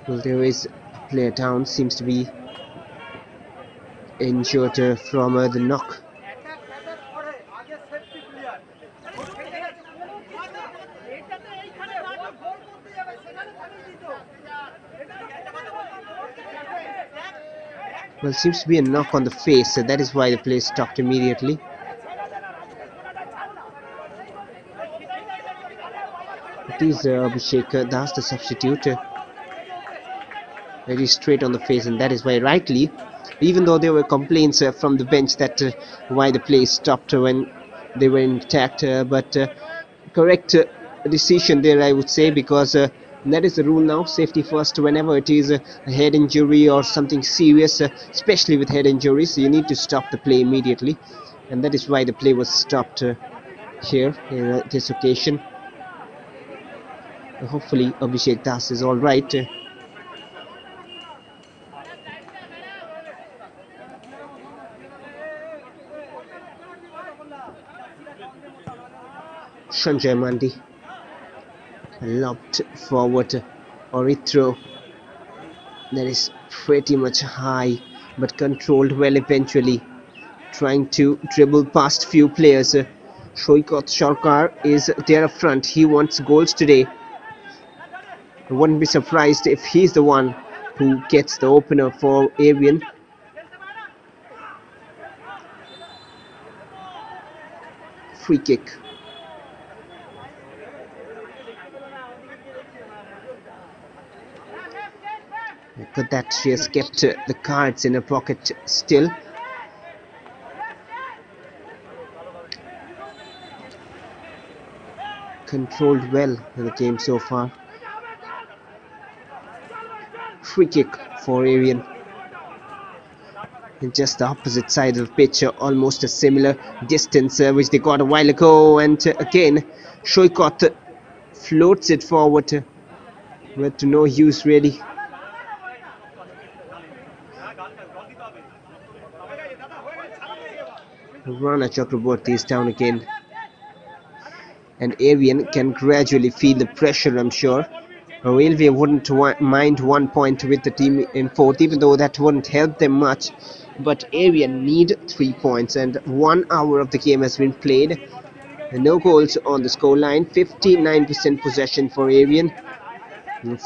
Well, there is a player down, seems to be injured from the knock. Well, seems to be a knock on the face, so that is why the play stopped immediately. It is Abhishek Das, the substitute. Very straight on the face, and that is why rightly, even though there were complaints from the bench that why the play stopped when they were intact, but correct decision there, I would say, because that is the rule now. Safety first whenever it is a head injury or something serious, especially with head injuries. You need to stop the play immediately, and that is why the play was stopped here in this occasion. Hopefully Abhishek Das is alright. Sanjay Mandi lobbed forward. Orithro, that is pretty much high but controlled well eventually, trying to dribble past few players. Shoikot Sarkar is there up front. He wants goals today. I wouldn't be surprised if he's the one who gets the opener for Aryan. Free kick. Good that she has kept the cards in her pocket still. Controlled well in the game so far. Free kick for Aryan. In just the opposite side of the pitch, almost a similar distance which they got a while ago, and again Shoikot floats it forward, but to no use really. Rana Chakraborty is down again, and Aryan can gradually feel the pressure, I'm sure. Railway wouldn't mind 1 point with the team in fourth, even though that wouldn't help them much. But Aryan need 3 points, and 1 hour of the game has been played. No goals on the scoreline. 59% possession for Aryan,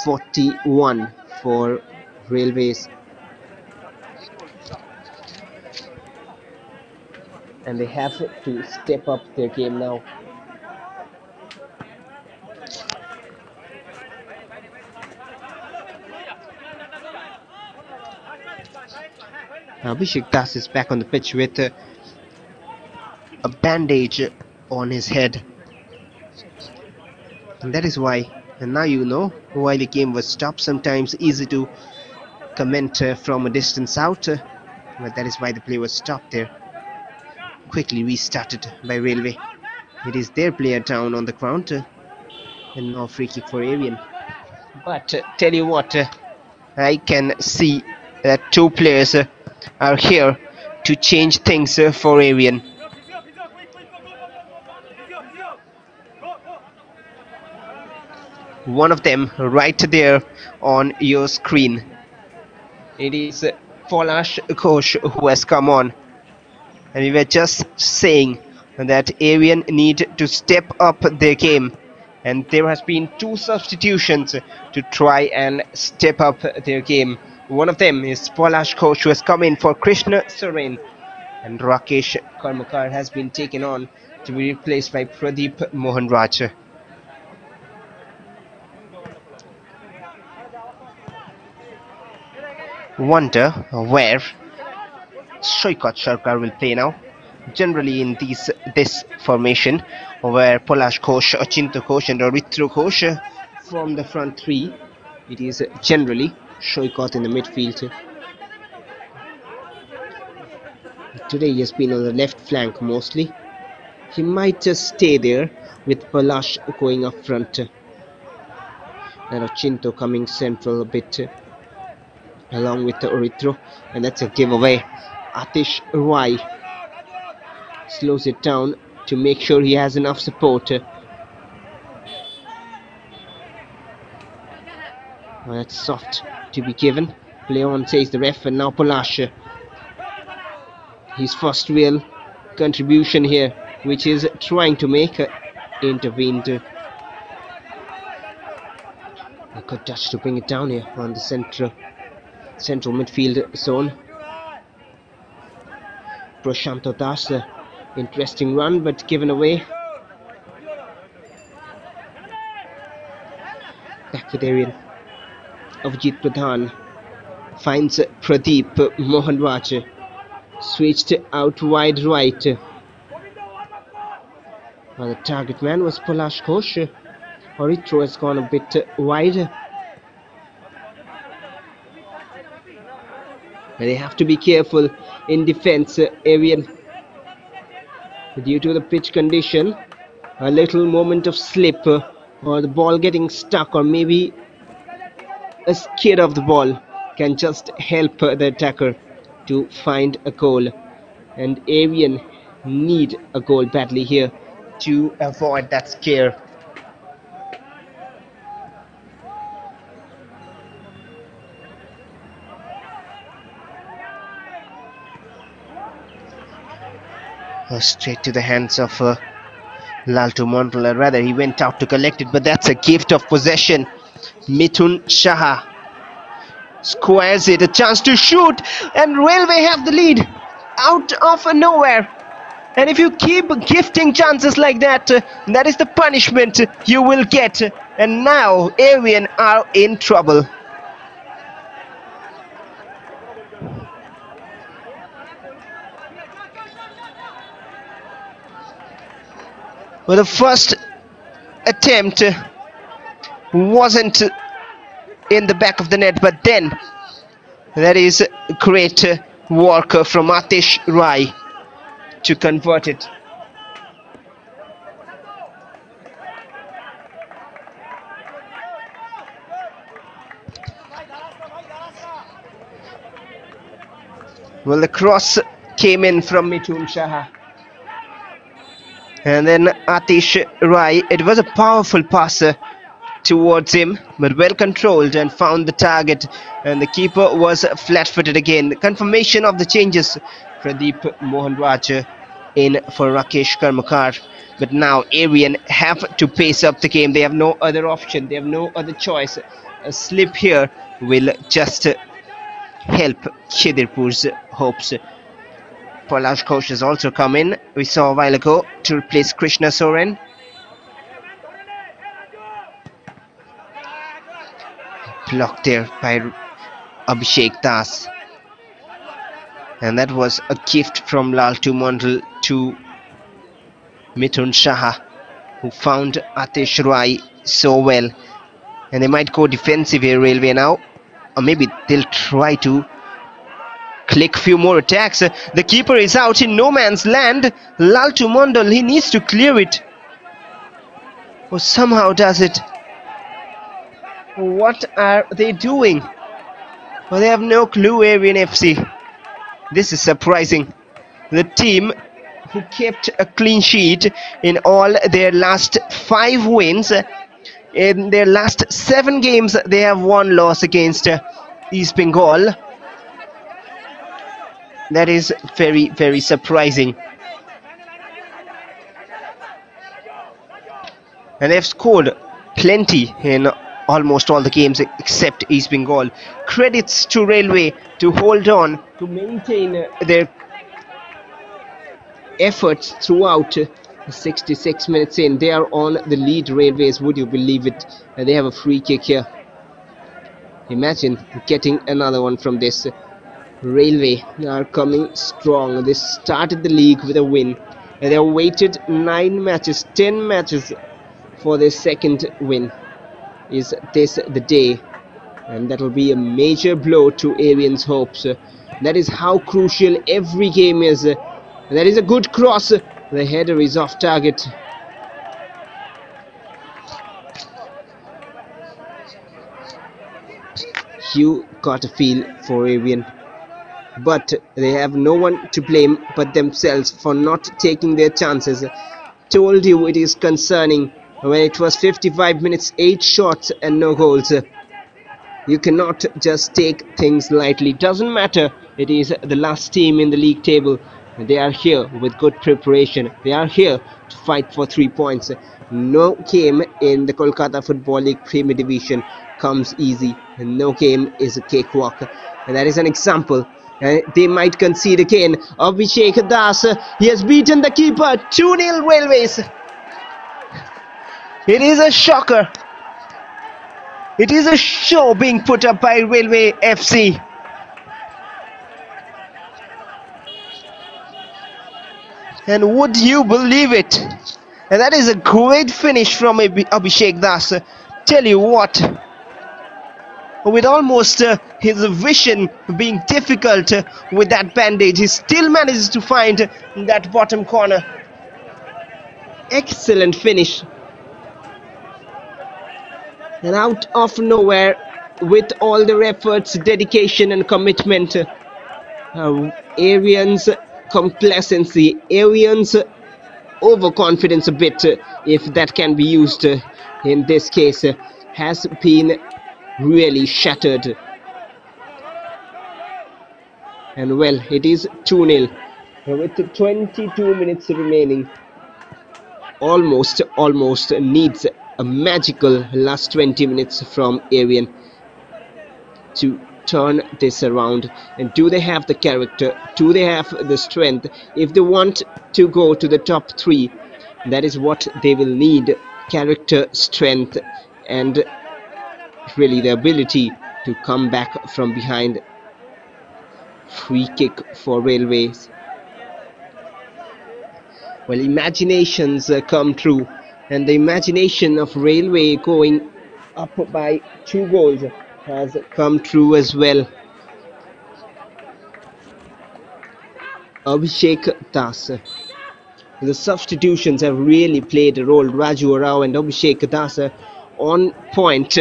41 for Railways. And they have to step up their game now. Abhishek Das is back on the pitch with a bandage on his head. And that is why, and now you know why the game was stopped. Sometimes easy to comment from a distance out, but that is why the play was stopped there. Quickly restarted by Railway. It is their player down on the ground, and now free kick for Aryan. But tell you what, I can see that 2 players are here to change things for Aryan. One of them right there on your screen. It is Polash Ghosh who has come on. And we were just saying that Aryan need to step up their game, and there has been 2 substitutions to try and step up their game. One of them is Polash Ghosh, who has come in for Krishna Soren, and Rakesh Karmakar has been taken on to be replaced by Pradeep Mohan Raj. Wonder where Shoikot Sarkar will play now. Generally in this formation, where Polash Ghosh, Achinto Ghosh and Orithro Ghosh from the front 3, it is generally Shoikot in the midfield. Today he has been on the left flank mostly. He might just stay there with Polash going up front, and Achinto coming central a bit along with the Orithro, and that's a giveaway. Atish Rai slows it down to make sure he has enough support. That's soft to be given. Play on, says the ref, and now Polash. His first real contribution here, which is trying to make intervened. A good touch to bring it down here on the central midfield zone. Prashanto Das, interesting run but given away. Back with Aryan. Avjit Pradhan finds Pradeep Mohan Raj, switched out wide right. The target man was Polash Ghosh. Orithro has gone a bit wide. They have to be careful in defense, Aryan. Due to the pitch condition, a little moment of slip or the ball getting stuck, or maybe a skid of the ball can just help the attacker to find a goal. And Aryan need a goal badly here. to avoid that scare. Straight to the hands of Laltu Montal. Rather, he went out to collect it, but that's a gift of possession. Mithun Shah squares it, a chance to shoot, and Railway have the lead out of nowhere. And if you keep gifting chances like that, that is the punishment you will get. And now Aryan are in trouble. Well, the first attempt wasn't in the back of the net, but then that is great work from Atish Rai to convert it. Well, the cross came in from Mithun Shah. And then Atish Rai, it was a powerful pass towards him, but well controlled and found the target, and the keeper was flat-footed again. The confirmation of the changes, Pradeep Mohanraj in for Rakesh Karmakar. But now Aryan have to pace up the game. They have no other option, they have no other choice. A slip here will just help Khidirpur's hopes. Palash Ghosh has also come in, we saw a while ago, to replace Krishna Soren. Blocked there by Abhishek Das. And that was a gift from Laltu Mondal to Mithun Shah, who found Atish Rai so well. And they might go defensive here, Railway now. Or maybe they'll try to click few more attacks. The keeper is out in no man's land. Laltu Mondal, he needs to clear it. Or somehow does it. What are they doing? Well, they have no clue, Aryan FC. This is surprising. The team who kept a clean sheet in all their last 5 wins. In their last 7 games, they have 1 loss against East Bengal. That is very, very surprising. And they've scored plenty in almost all the games except East Bengal. Credits to Railway to hold on, to maintain their efforts throughout. 66 minutes in, they are on the lead, Railways, would you believe it? And they have a free kick here. Imagine getting another one from this. Railway are coming strong. They started the league with a win, and they have waited 9 matches, 10 matches for their second win. Is this the day? And that will be a major blow to Aryan's hopes. That is how crucial every game is. That is a good cross. The header is off target. You got a feel for Aryan, but they have no one to blame but themselves for not taking their chances. Told you it is concerning. When it was 55 minutes, 8 shots and no goals. You cannot just take things lightly. Doesn't matter, it is the last team in the league table. They are here with good preparation. They are here to fight for 3 points. No game in the Kolkata Football League Premier Division comes easy. No game is a cakewalk. And that is an example. They might concede again. Abhishek Das, he has beaten the keeper. 2-0 Railways. It is a shocker. It is a show being put up by Railway FC. And would you believe it? And that is a great finish from Abhishek Das. Tell you what, with almost his vision being difficult with that bandage, he still manages to find that bottom corner. Excellent finish. And out of nowhere, with all their efforts, dedication and commitment, Aryan's complacency, Aryan's overconfidence a bit, if that can be used in this case, has been really shattered. And well, it is 2-0 with 22 minutes remaining. Almost needs a magical last 20 minutes from Aryan to turn this around. And do they have the character? Do they have the strength? If they want to go to the top 3, that is what they will need: character, strength, and really the ability to come back from behind. Free kick for Railways. Well, imaginations come true, and the imagination of Railway going up by 2 goals has come true as well. Abhishek Das. The substitutions have really played a role. Raju Rao and Abhishek Das on point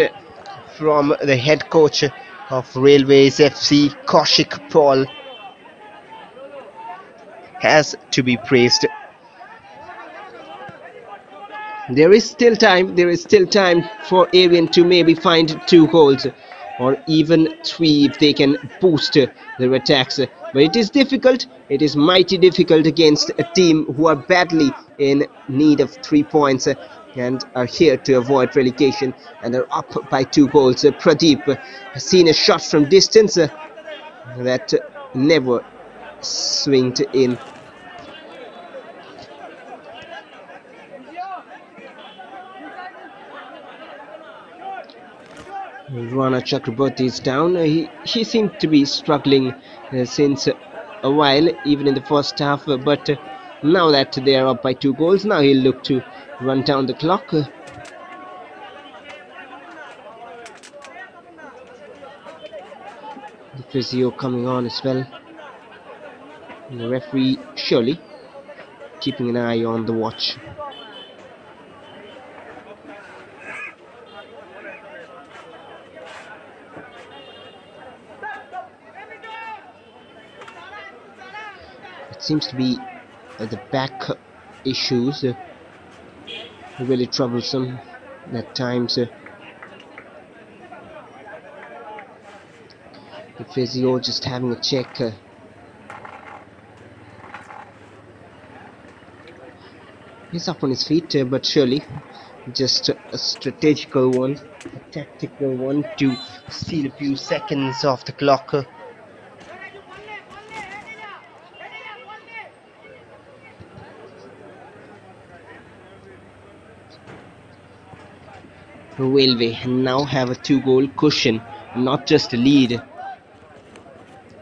from the head coach of Railways FC, Kaushik Paul, has to be praised. There is still time for Aryan to maybe find 2 goals or even 3 if they can boost their attacks. But it is difficult, it is mighty difficult against a team who are badly in need of 3 points and are here to avoid relegation and are up by 2 goals. Pradeep has seen a shot from distance that never swinged in. Rana Chakraborty is down. He seemed to be struggling since a while, even in the first half, but now that they are up by 2 goals, now he'll look to run down the clock. The physio coming on as well. And the referee surely keeping an eye on the watch. It seems to be the back issues really troublesome at times. The physio just having a check. He's up on his feet, but surely just a strategical one, a tactical one to steal a few seconds off the clock. Railway now have a 2-goal cushion, not just a lead.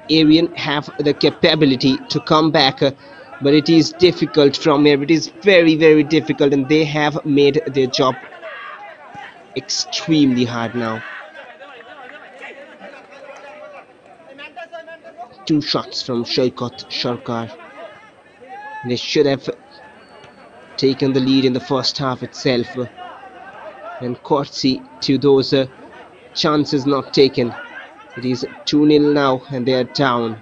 Aryan have the capability to come back, but it is difficult from here. It is very difficult, and they have made their job extremely hard now. 2 shots from Shoykot Sharkar. They should have taken the lead in the first half itself, and courtesy to those chances not taken. It is 2-0 now, and they are down.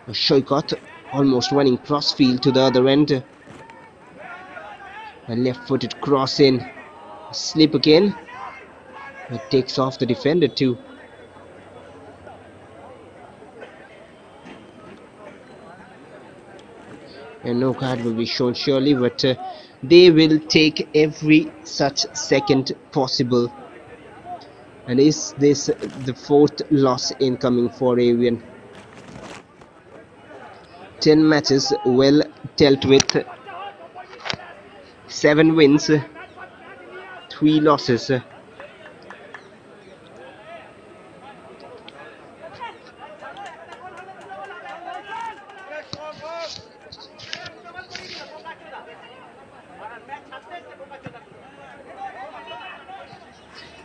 Shoykot almost running crossfield to the other end. A left-footed cross in. Slip again. It takes off the defender too. And no card will be shown surely, but they will take every such second possible. And is this the 4th loss incoming for Aryan? 10 matches well dealt with, 7 wins, 3 losses.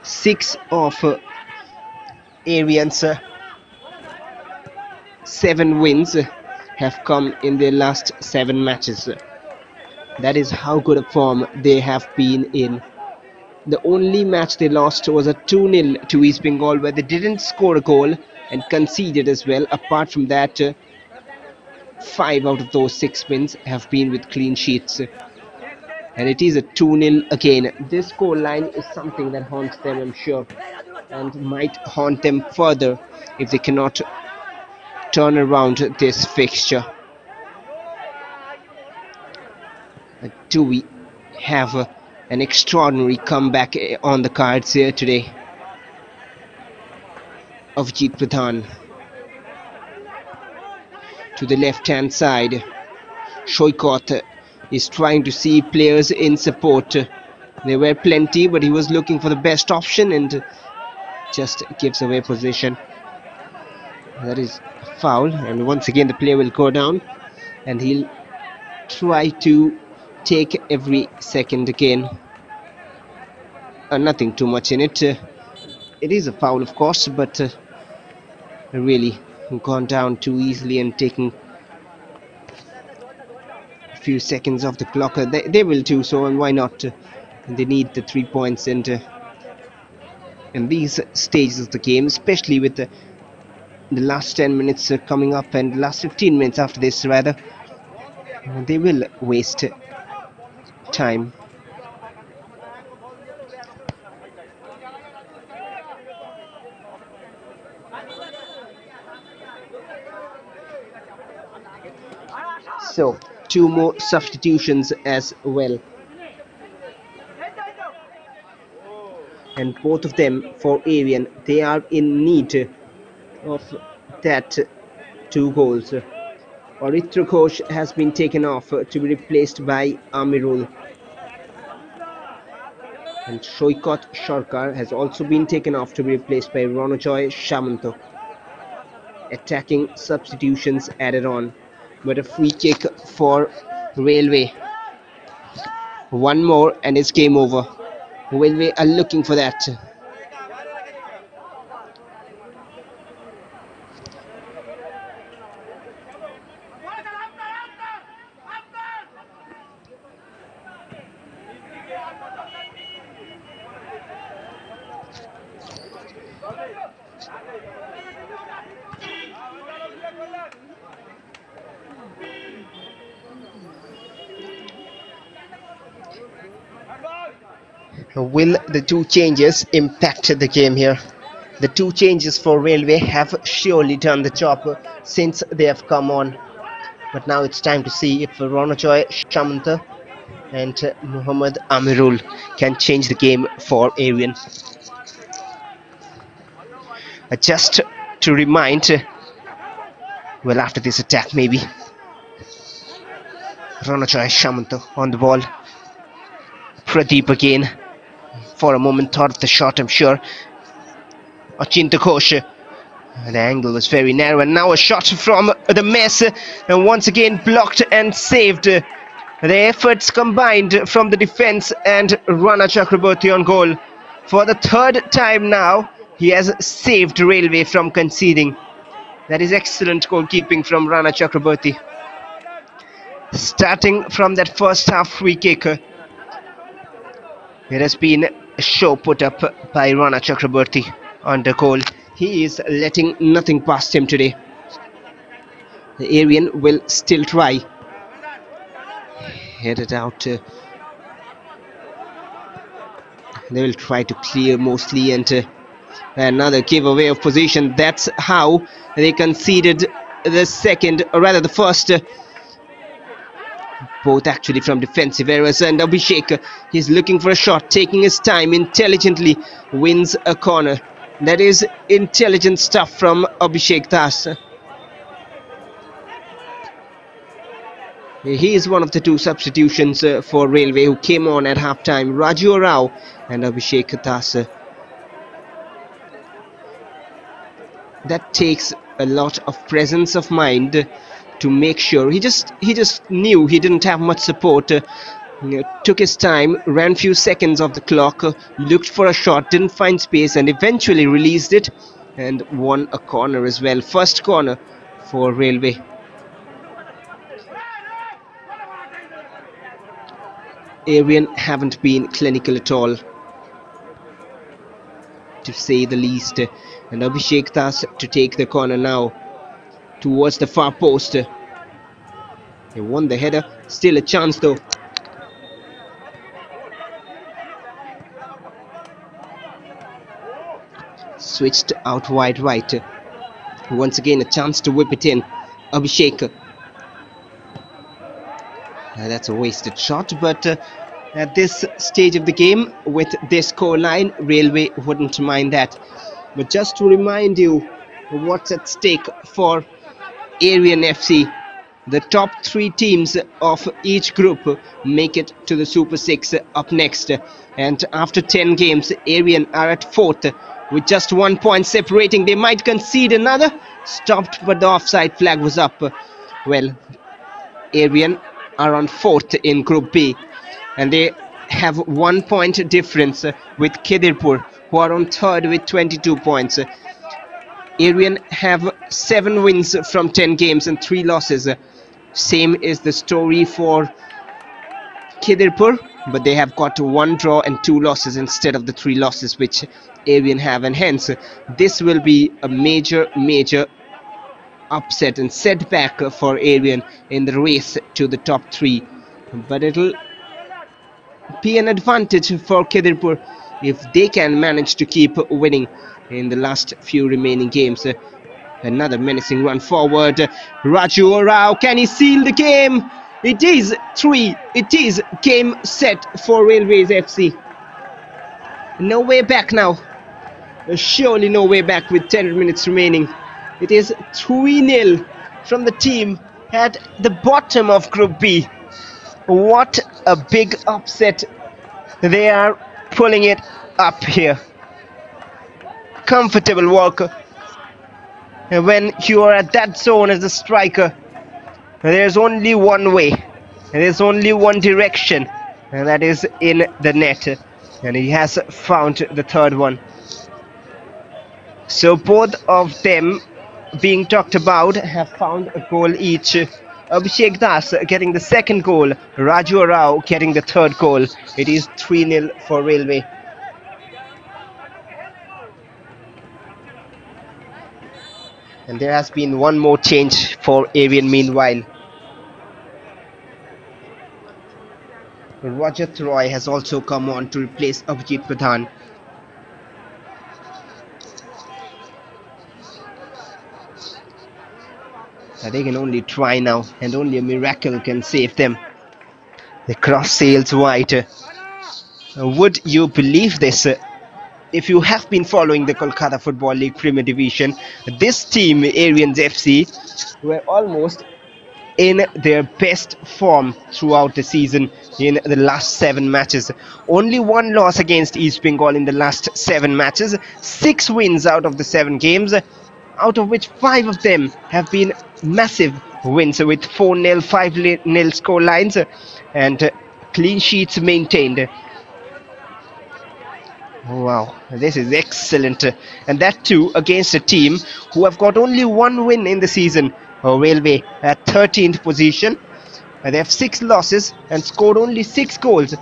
Six of Aryan's 7 wins have come in their last 7 matches. That is how good a form they have been in. The only match they lost was a 2-0 to East Bengal, where they didn't score a goal and conceded as well. Apart from that, 5 out of those 6 wins have been with clean sheets. And it is a 2-0 again. This score line is something that haunts them, I'm sure, and might haunt them further if they cannot turn around this fixture. Do we have an extraordinary comeback on the cards here today? Avjit Pradhan to the left hand side. Shoikot is trying to see players in support. There were plenty, but he was looking for the best option and just gives away position. That is a foul, and once again the player will go down and he'll try to take every second again. Nothing too much in it. It is a foul, of course, but really gone down too easily and taking a few seconds off the clock. They will too, so and why not? They need the 3 points, and in these stages of the game, especially with the last 10 minutes coming up and the last 15 minutes after this rather, they will waste time. So 2 more substitutions as well, and both of them for Aryan. They are in need of that 2 goals. Aritra Ghosh has been taken off to be replaced by Amirul, and Shoikot Sharkar has also been taken off to be replaced by Ronojoy Shamanto. Attacking substitutions added on, but a free kick for Railway. 1 more and it's game over. Railway are looking for that. Will the 2 changes impact the game here? The 2 changes for Railway have surely done the job since they have come on. But now it's time to see if Ronojoy Shamanta and Muhammad Amirul can change the game for Aryan. Just to remind, well, after this attack maybe. Ronojoy Shamanta on the ball. Pradeep again. For a moment thought of the shot, I'm sure. Achinta Ghosh. The angle was very narrow, and now a shot from the mess, and once again blocked and saved. The efforts combined from the defense and Rana Chakraborty on goal. For the 3rd time now, he has saved Railway from conceding. That is excellent goalkeeping from Rana Chakraborty. Starting from that first half free kick, it has been a show put up by Rana Chakraborty on the goal. He is letting nothing past him today. The Aryan will still try. Headed out. They will try to clear mostly, and another giveaway of position. That's how they conceded the second, or rather the first. Both actually from defensive errors, and Abhishek, he's looking for a shot, taking his time, intelligently wins a corner. That is intelligent stuff from Abhishek Das. He is one of the 2 substitutions for Railway who came on at half-time. Raju Rao and Abhishek Das. That takes a lot of presence of mind to make sure. He just knew he didn't have much support. Took his time, ran few seconds off the clock, looked for a shot, didn't find space, and eventually released it and won a corner as well. First corner for Railway. Aryan haven't been clinical at all, to say the least, and Abhishek Das to take the corner now towards the far post. He won the header. Still a chance though. Switched out wide right. Once again a chance to whip it in. Abhishek. That's a wasted shot, but at this stage of the game, with this scoreline, Railway wouldn't mind that. But just to remind you what's at stake for Aryan FC, the top 3 teams of each group make it to the Super 6 up next. And after 10 games, Aryan are at 4th with just 1 point separating. They might concede another. Stopped, but the offside flag was up. Well, Aryan are on 4th in Group B, and they have 1 point difference with Khidirpur, who are on 3rd with 22 points. Aryan have 7 wins from 10 games and 3 losses. Same is the story for Khidirpur, but they have got 1 draw and 2 losses instead of the 3 losses which Aryan have, and hence this will be a major upset and setback for Aryan in the race to the top 3. But it'll be an advantage for Khidirpur if they can manage to keep winning in the last few remaining games. Another menacing run forward. Raju Rao, can he seal the game? It is 3. It is game set for Railways FC. No way back now. Surely no way back with 10 minutes remaining. It is 3-0 from the team at the bottom of Group B. What a big upset. They are pulling it up here. Comfortable work. And when you are at that zone as a striker, there's only one way. There's only one direction, and that is in the net. And he has found the 3rd one. So both of them being talked about have found a goal each. Abhishek Das getting the 2nd goal, Raju Rao getting the 3rd goal. It is 3-0 for Railway. And there has been one more change for Aryan meanwhile. Rajat Roy has also come on to replace Abhijit Pradhan. They can only try now, and only a miracle can save them. The cross sails wide. Would you believe this? If you have been following the Kolkata Football League Premier Division, this team, Aryans FC, were almost in their best form throughout the season in the last 7 matches. Only 1 loss against East Bengal in the last 7 matches. 6 wins out of the 7 games, out of which 5 of them have been massive wins with 4-0, 5-0 score lines and clean sheets maintained. Wow, this is excellent, and that too against a team who have got only 1 win in the season. Railway at 13th position. They have 6 losses and scored only 6 goals,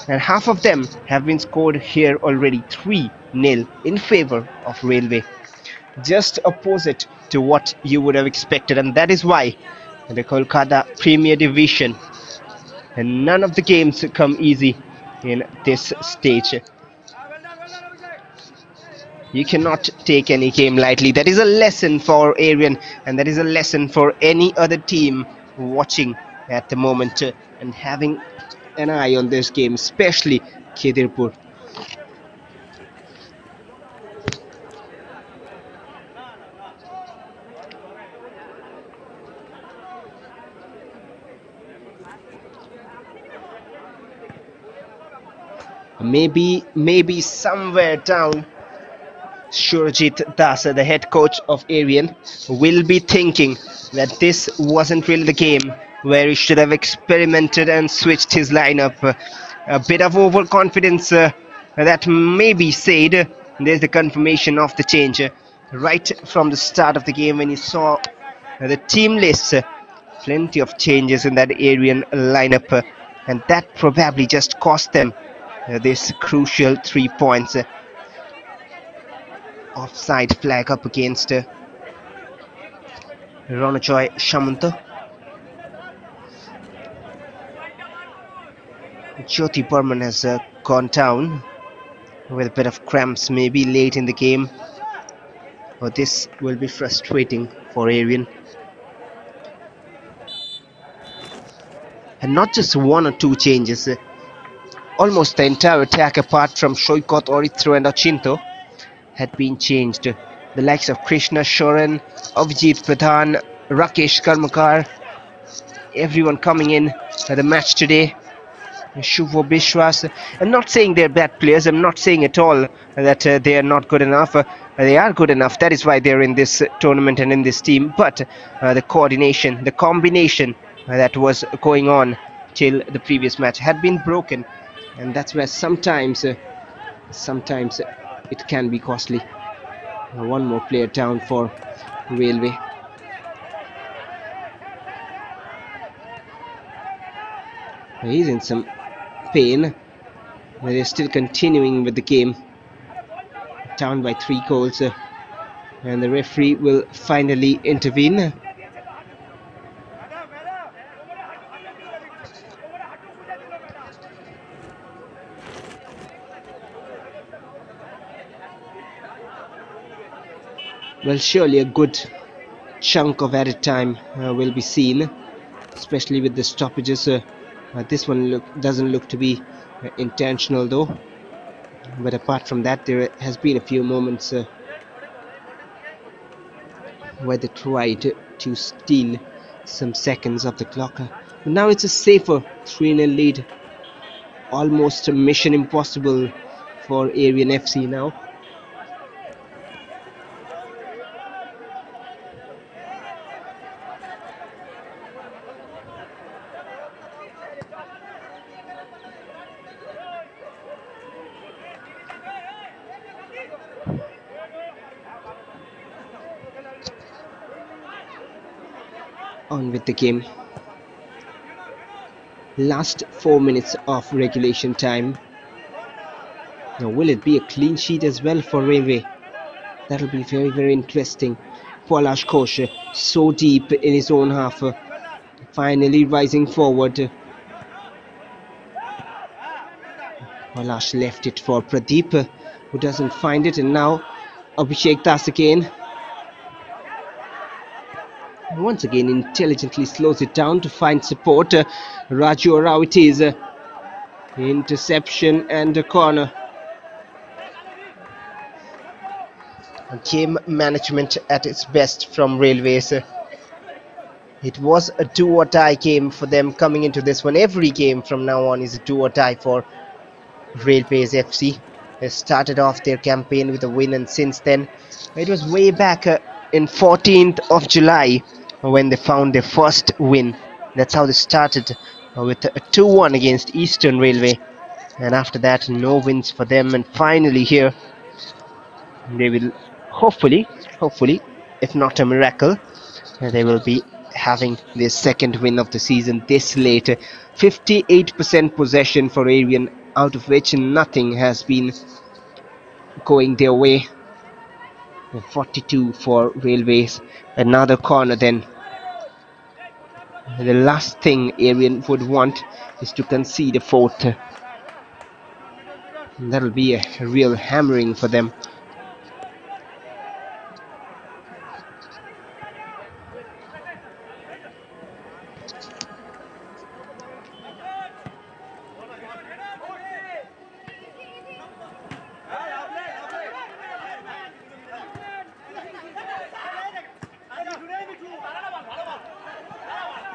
and half of them have been scored here already. 3-0 in favor of Railway. Just opposite to what you would have expected, and that is why the Kolkata Premier Division, and none of the games come easy in this stage. You cannot take any game lightly. That is a lesson for Aryan, and that is a lesson for any other team watching at the moment and having an eye on this game, especially Khidirpur. Maybe somewhere down, Surajit Das, the head coach of Aryan, will be thinking that this wasn't really the game where he should have experimented and switched his lineup. A bit of overconfidence that maybe said. There's the confirmation of the change right from the start of the game when he saw the team list. Plenty of changes in that Aryan lineup, and that probably just cost them this crucial 3 points. Offside flag up against Ronojoy Shamanta. Jyoti Burman has gone down with a bit of cramps, maybe late in the game. But this will be frustrating for Aryan. And not just one or two changes. Almost the entire attack, apart from Shoikot, Orithro and Ochinto, had been changed. The likes of Krishna Shoran, Avijit Pradhan, Rakesh Karmakar, everyone coming in the match today. Shubho Bishwas. I'm not saying they're bad players. I'm not saying at all that they are not good enough. They are good enough. That is why they're in this tournament and in this team. But the coordination, the combination that was going on till the previous match had been broken, and that's where sometimes it can be costly. One more player down for Railway. He's in some pain. They're still continuing with the game, down by 3 goals, and the referee will finally intervene. Well, surely a good chunk of added time will be seen, especially with the stoppages. This one doesn't look to be intentional though, but apart from that, there has been a few moments where they tried to steal some seconds of the clock. But now it's a safer 3-0 lead. Almost a mission impossible for Aryan FC now. On with the game. Last 4 minutes of regulation time. Now will it be a clean sheet as well for Railway? That'll be very, very interesting. Polash Kosh so deep in his own half, finally rising forward. Polash left it for Pradeep, who doesn't find it, and now Abhishek Das again. Once again intelligently slows it down to find support. Raju Rao it is. Interception and a corner. Game management at its best from Railways. It was a do-or-die game for them coming into this one. Every game from now on is a do-or-die for Railways FC. They started off their campaign with a win, and since then it was way back in 14th of July when they found their first win. That's how they started, with a 2-1 against Eastern Railway, and after that no wins for them, and finally here they will hopefully, if not a miracle, they will be having their second win of the season this late. 58% possession for Aryan, out of which nothing has been going their way. 42 for Railways. Another corner then. The last thing Aryan would want is to concede a fourth. That'll be a real hammering for them.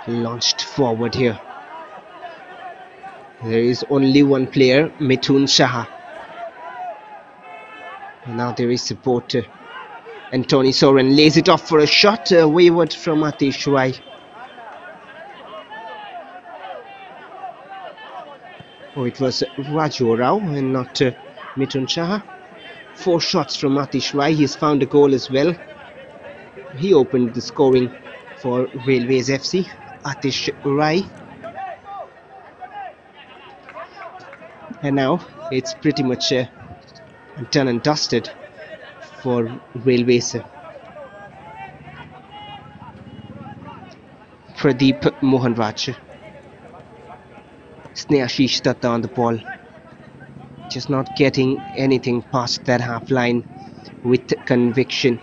Launched forward here. There is only one player, Mithun Shah. And now there is support. And Tony Soren lays it off for a shot, wayward from Atish Rai. Oh, it was Raju Rao and not Mithun Shah. 4 shots from Atish Rai. He's found a goal as well. He opened the scoring for Railways FC. Atish Rai. And now it's pretty much done and dusted for Railways. Pradeep Mohanraj Ashish Datta on the ball, just not getting anything past that half line with conviction.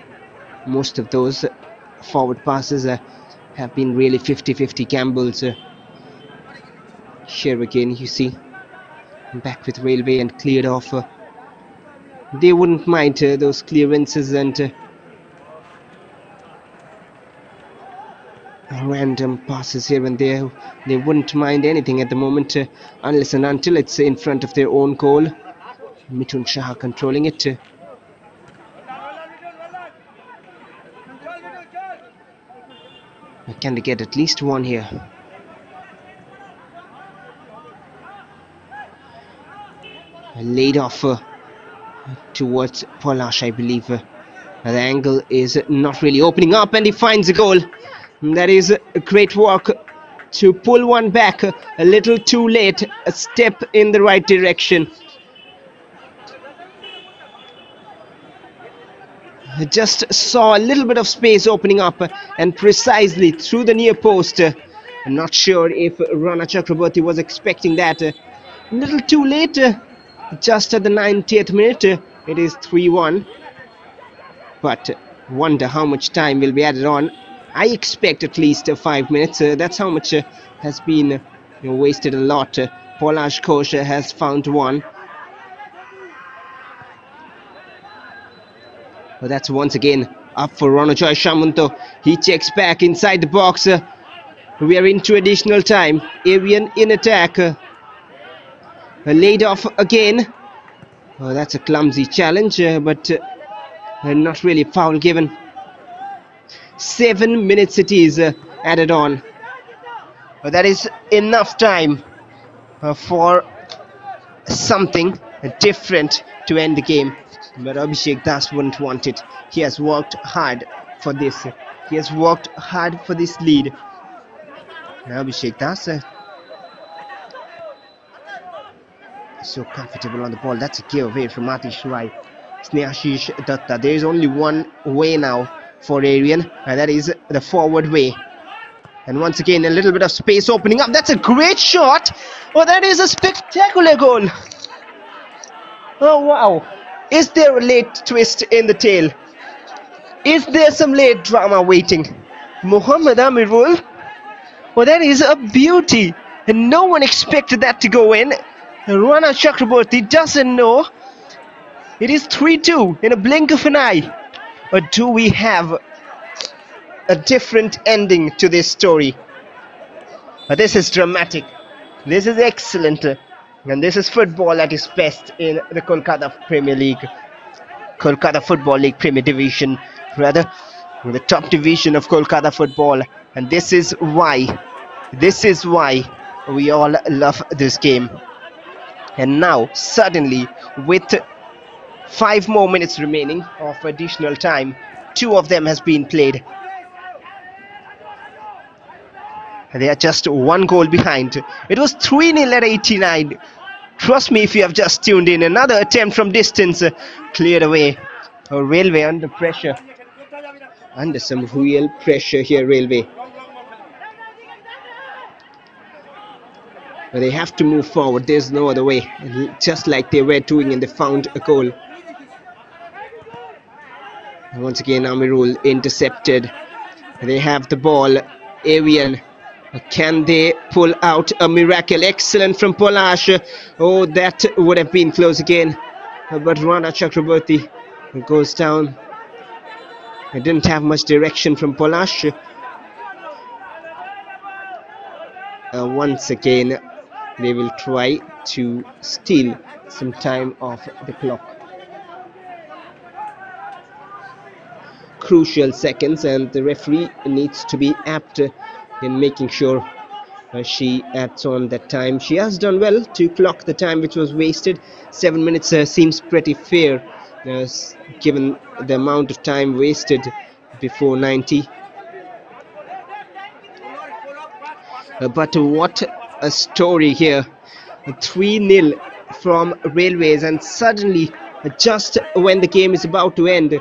Most of those forward passes have been really 50-50 gambles. Here again, you see, back with Railway and cleared off. They wouldn't mind those clearances and random passes here and there. They wouldn't mind anything at the moment, unless and until it's in front of their own goal. Mithun Shah controlling it. Can they get at least one here? Laid off towards Polash, I believe. The angle is not really opening up, and he finds a goal. That is a great work to pull one back a little too late. A step in the right direction. Just saw a little bit of space opening up and precisely through the near post. I'm not sure if Rana Chakraborty was expecting that. A little too late. Just at the 90th minute, it is 3-1. But wonder how much time will be added on. I expect at least 5 minutes. That's how much has been wasted a lot. Polash Kosha has found one. Well, that's once again up for Ronojoy Shamunto. He checks back inside the box. We are into additional time. Aryan in attack. Laid off again. Oh, that's a clumsy challenge, but not really foul given. 7 minutes it is added on. That is enough time for something different to end the game. But Abhishek Das wouldn't want it. He has worked hard for this. He has worked hard for this lead. Now Abhishek Das so comfortable on the ball. That's a giveaway from Atish Rai. Ashish Datta. There is only one way now for Aryan, and that is the forward way. And once again, a little bit of space opening up. That's a great shot. Oh, that is a spectacular goal. Oh, wow. Is there a late twist in the tale? Is there some late drama waiting? Muhammad Amirul. Oh, that is a beauty. And no one expected that to go in. Rana Chakraborty doesn't know. It is 3-2 in a blink of an eye. Or do we have a different ending to this story? This is dramatic. This is excellent. And this is football at its best in the Kolkata Premier League. Kolkata Football League Premier Division, rather, the top division of Kolkata football. And this is why we all love this game. And now, suddenly, with 5 more minutes remaining of additional time, 2 of them has been played. They are just 1 goal behind. It was 3-0 at 89. Trust me if you have just tuned in. Another attempt from distance cleared away. Railway under pressure. Under some real pressure here, Railway. But they have to move forward. There's no other way. Just like they were doing and they found a goal. And once again, Amirul intercepted. They have the ball. Aryan. Can they pull out a miracle? Excellent from Polash. Oh, that would have been close again. But Rana Chakraborty goes down. I didn't have much direction from Polash. Once again, they will try to steal some time off the clock. Crucial seconds, and the referee needs to be apt in making sure she adds on that time. She has done well to clock the time which was wasted. 7 minutes seems pretty fair given the amount of time wasted before 90. But what a story here. 3-0 from Railways, and suddenly just when the game is about to end,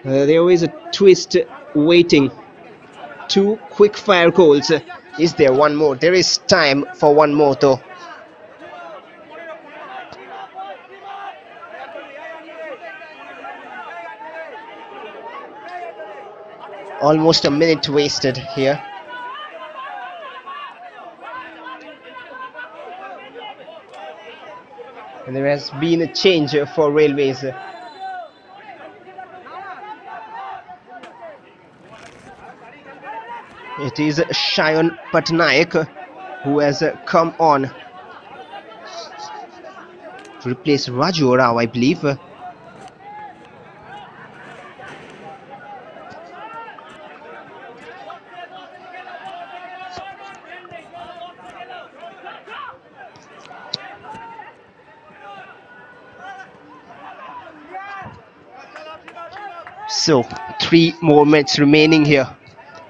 there is a twist waiting. 2 quick fire goals. Is there one more? There is time for one more though. Almost a minute wasted here. And there has been a change for Railways. It is Shayan Patnaik who has come on to replace Raju Rao, I believe. So 3 more minutes remaining here,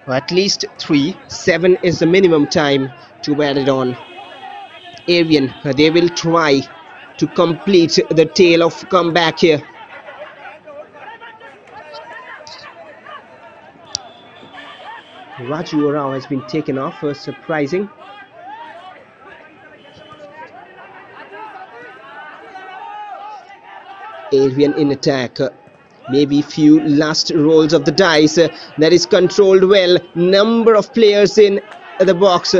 or at least 3. 7 is the minimum time to add it on. Aryan, they will try to complete the tale of comeback here. Raju Rao has been taken off, surprising. Aryan in attack. Maybe few last rolls of the dice. That is controlled well. Number of players in the box.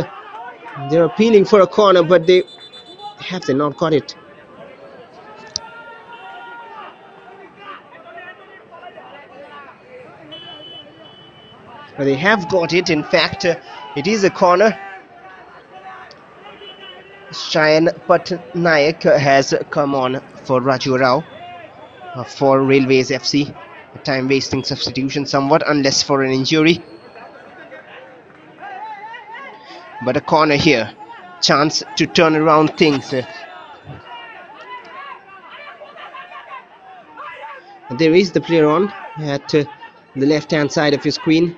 They're appealing for a corner, but they not got it. But they have got it. In fact, it is a corner. Shayan Patnaik has come on for Raju Rao for Railways FC. A time wasting substitution somewhat, unless for an injury. But a corner here. Chance to turn around things. There is the player on at the left hand side of your screen.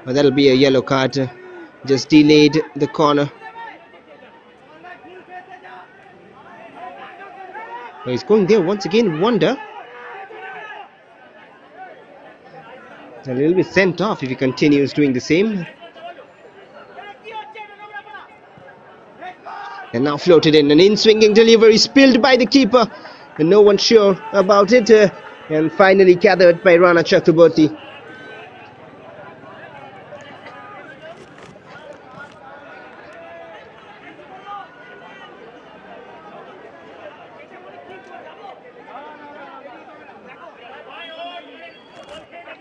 That'll be a yellow card. Just delayed the corner. He's going there once again. Wonder. A little bit sent off if he continues doing the same. And now floated in. An in-swinging delivery spilled by the keeper. And no one sure about it. And finally gathered by Rana Chakraborty.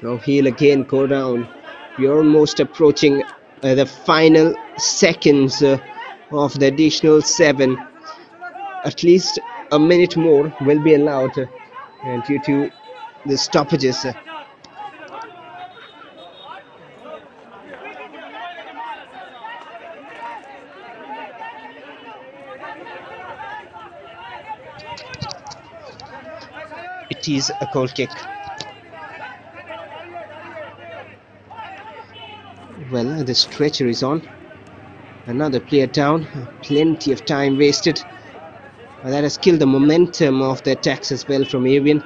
Now he'll again go down. We're almost approaching the final seconds of the additional 7. At least a minute more will be allowed due to the stoppages. It is a goal kick. Well, the stretcher is on. Another player down. Plenty of time wasted. That has killed the momentum of the attacks as well from Aryan.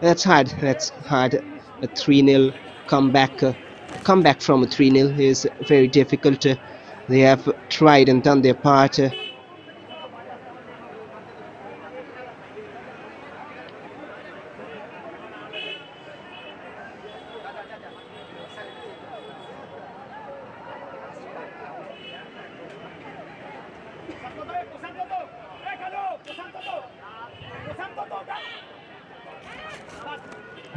That's hard. That's hard. A 3-0 comeback. Comeback from a 3-0 is very difficult. They have tried and done their part.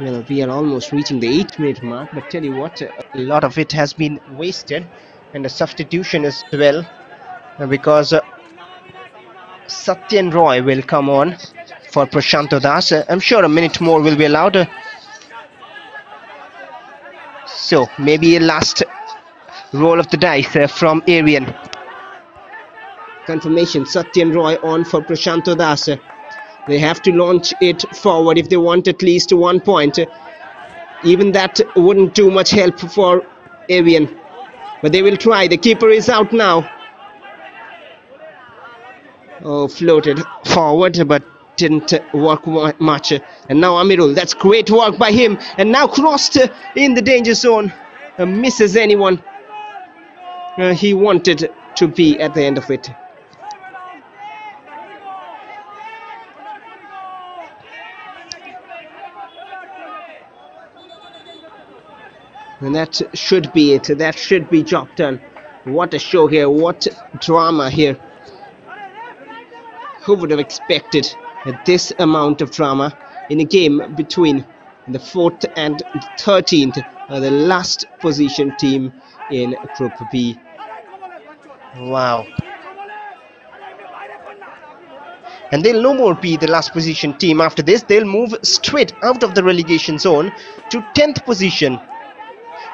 Well, we are almost reaching the 8-minute mark, but tell you what, a lot of it has been wasted, and the substitution as well, because Satyan Roy will come on for Prashanto Das. I'm sure a minute more will be allowed. So maybe a last roll of the dice from Aryan. Confirmation, Satyan Roy on for Prashanto Das. They have to launch it forward if they want at least 1 point. Even that wouldn't do much help for Aryan. But they will try. The keeper is out now. Oh, floated forward but didn't work much. And now Amirul. That's great work by him. And now crossed in the danger zone. Misses anyone he wanted to be at the end of it. And that should be it. That should be job done. What a show here. What drama here. Who would have expected this amount of drama in a game between the 4th and the 13th, the last position team in Group B. Wow. And they'll no more be the last position team after this. They'll move straight out of the relegation zone to 10th position.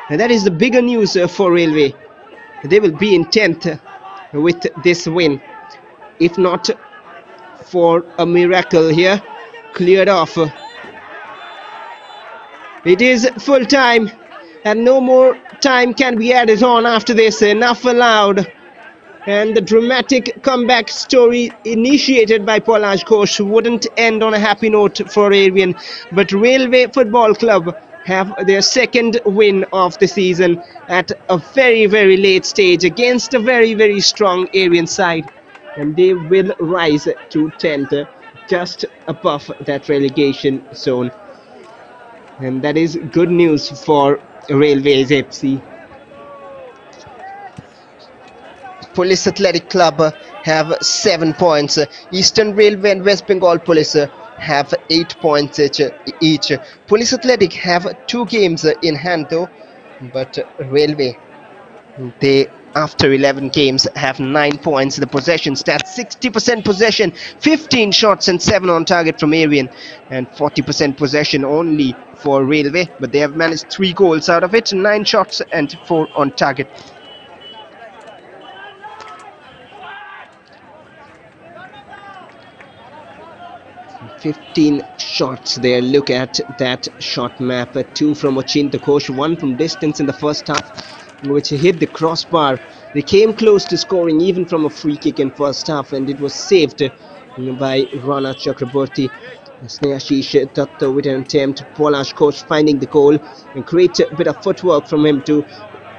And that is the bigger news for Railway. They will be in 10th with this win. If not for a miracle here, cleared off. It is full time and no more time can be added on after this. Enough allowed. And the dramatic comeback story initiated by Polaj Ghosh wouldn't end on a happy note for Aryan, but Railway Football Club have their second win of the season at a very, very late stage against a very, very strong Aryan side, and they will rise to 10th, just above that relegation zone, and that is good news for Railways FC. Police Athletic Club have 7 points. Eastern Railway and West Bengal Police have 8 points each. Police Athletic have 2 games in hand though, but Railway, they after 11 games have 9 points. The possession stats: 60% possession, 15 shots and 7 on target from Aryan, and 40% possession only for Railway, but they have managed 3 goals out of it, 9 shots and 4 on target. 15 shots there. Look at that shot map. 2 from Achinta Ghosh, 1 from distance in the first half, which hit the crossbar. They came close to scoring even from a free kick in first half, and it was saved by Rana Chakraborty. Snehashish Datta with an attempt. Polaj Ghosh finding the goal, and great bit of footwork from him to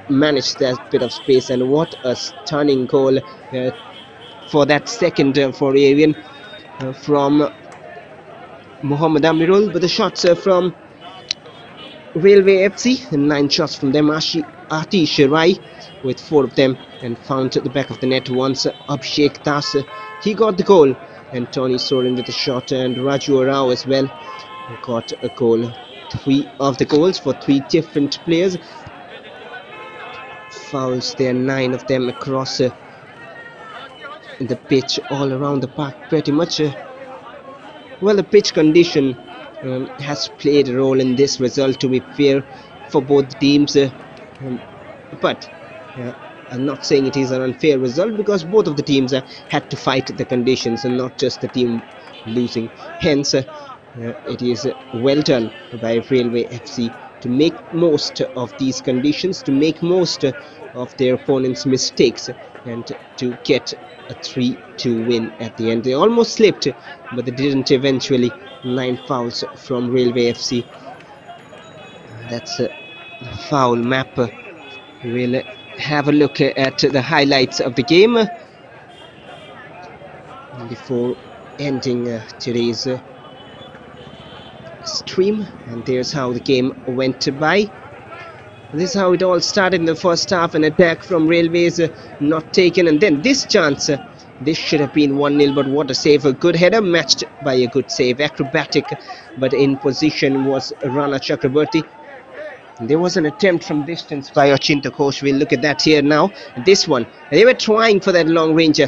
manage that bit of space. And what a stunning goal for that second for Aryan from Muhammad Amirul. But the shots from Railway FC, 9 shots from them. Atish Rai with 4 of them, and found at the back of the net once. Abhishek Das, he got the goal, and Tony Soren with a shot, and Raju Rao as well got a goal. 3 of the goals for 3 different players. Fouls there, 9 of them across the pitch, all around the park pretty much. Well, the pitch condition has played a role in this result, to be fair, for both teams, but I'm not saying it is an unfair result, because both of the teams had to fight the conditions and not just the team losing. Hence it is well done by Railway FC to make most of these conditions, to make most of their opponents' mistakes, and to get a 3-2 win at the end. They almost slipped, but they didn't eventually. 9 fouls from Railway FC. That's a foul map. We'll have a look at the highlights of the game before ending today's stream. And there's how the game went by. This is how it all started in the first half. An attack from Railways not taken, and then this chance. This should have been 1-0, but what a save. A good header matched by a good save. Acrobatic, but in position was Rana Chakraborty. There was an attempt from distance by Achinta Ghosh. We'll look at that here now. This one, they were trying for that long ranger.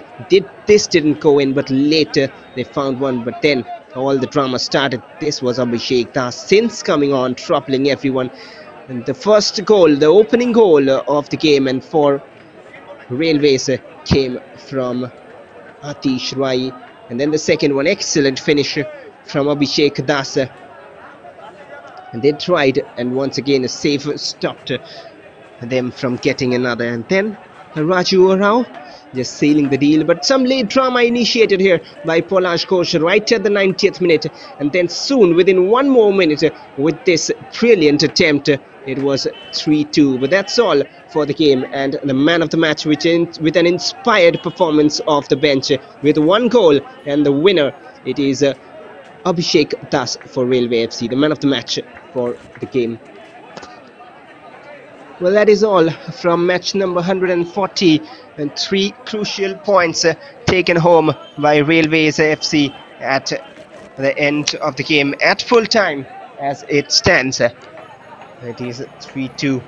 This didn't go in, but later they found one. But then all the drama started. This was Abhishek Das since coming on, troubling everyone. And the first goal, the opening goal of the game, and for Railways came from Atish Rai, and then the second one, excellent finish from Abhishek Das. And they tried, and once again a save stopped them from getting another. And then Raju Rao just sealing the deal, but some late drama initiated here by Polaj Ghosh right at the 90th minute, and then soon, within 1 more minute, with this brilliant attempt, it was 3-2. But that's all for the game, and the man of the match with an inspired performance off the bench with 1 goal, and the winner, it is Abhishek Das for Railway FC, the man of the match for the game. Well, that is all from match number 140, and three crucial points taken home by Railways FC at the end of the game at full time as it stands. It is 3-2.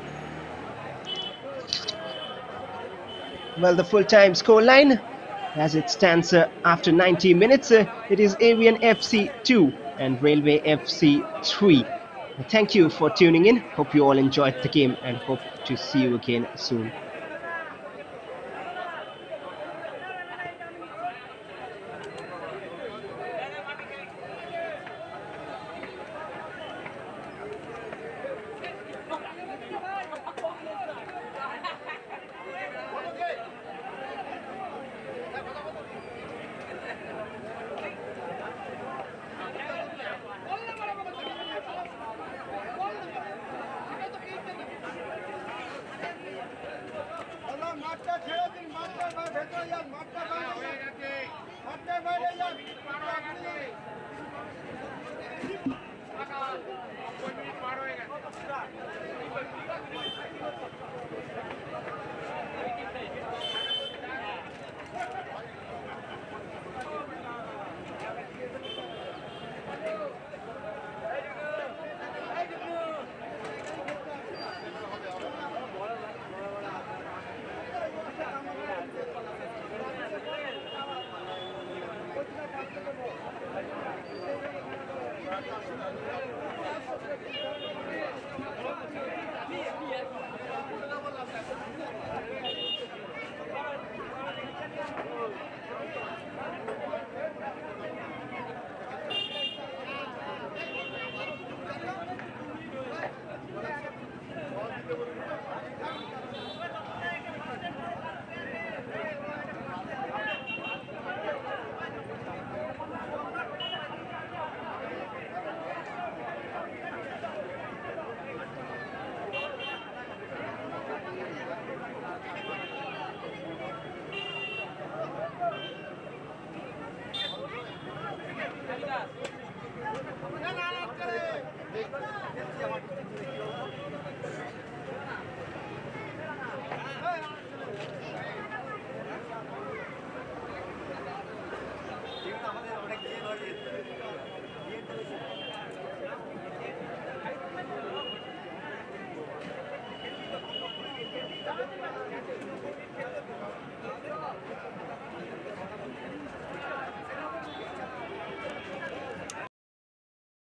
Well, the full time scoreline as it stands after 90 minutes, it is Aryan FC 2 and Railway FC 3. Thank you for tuning in. Hope you all enjoyed the game and hope to see you again soon. মাঠটা ছেড়ে দিন, মাঠটার ভেতরে যান, মাঠটার বাইরে যান, মাঠটার বাইরে যান।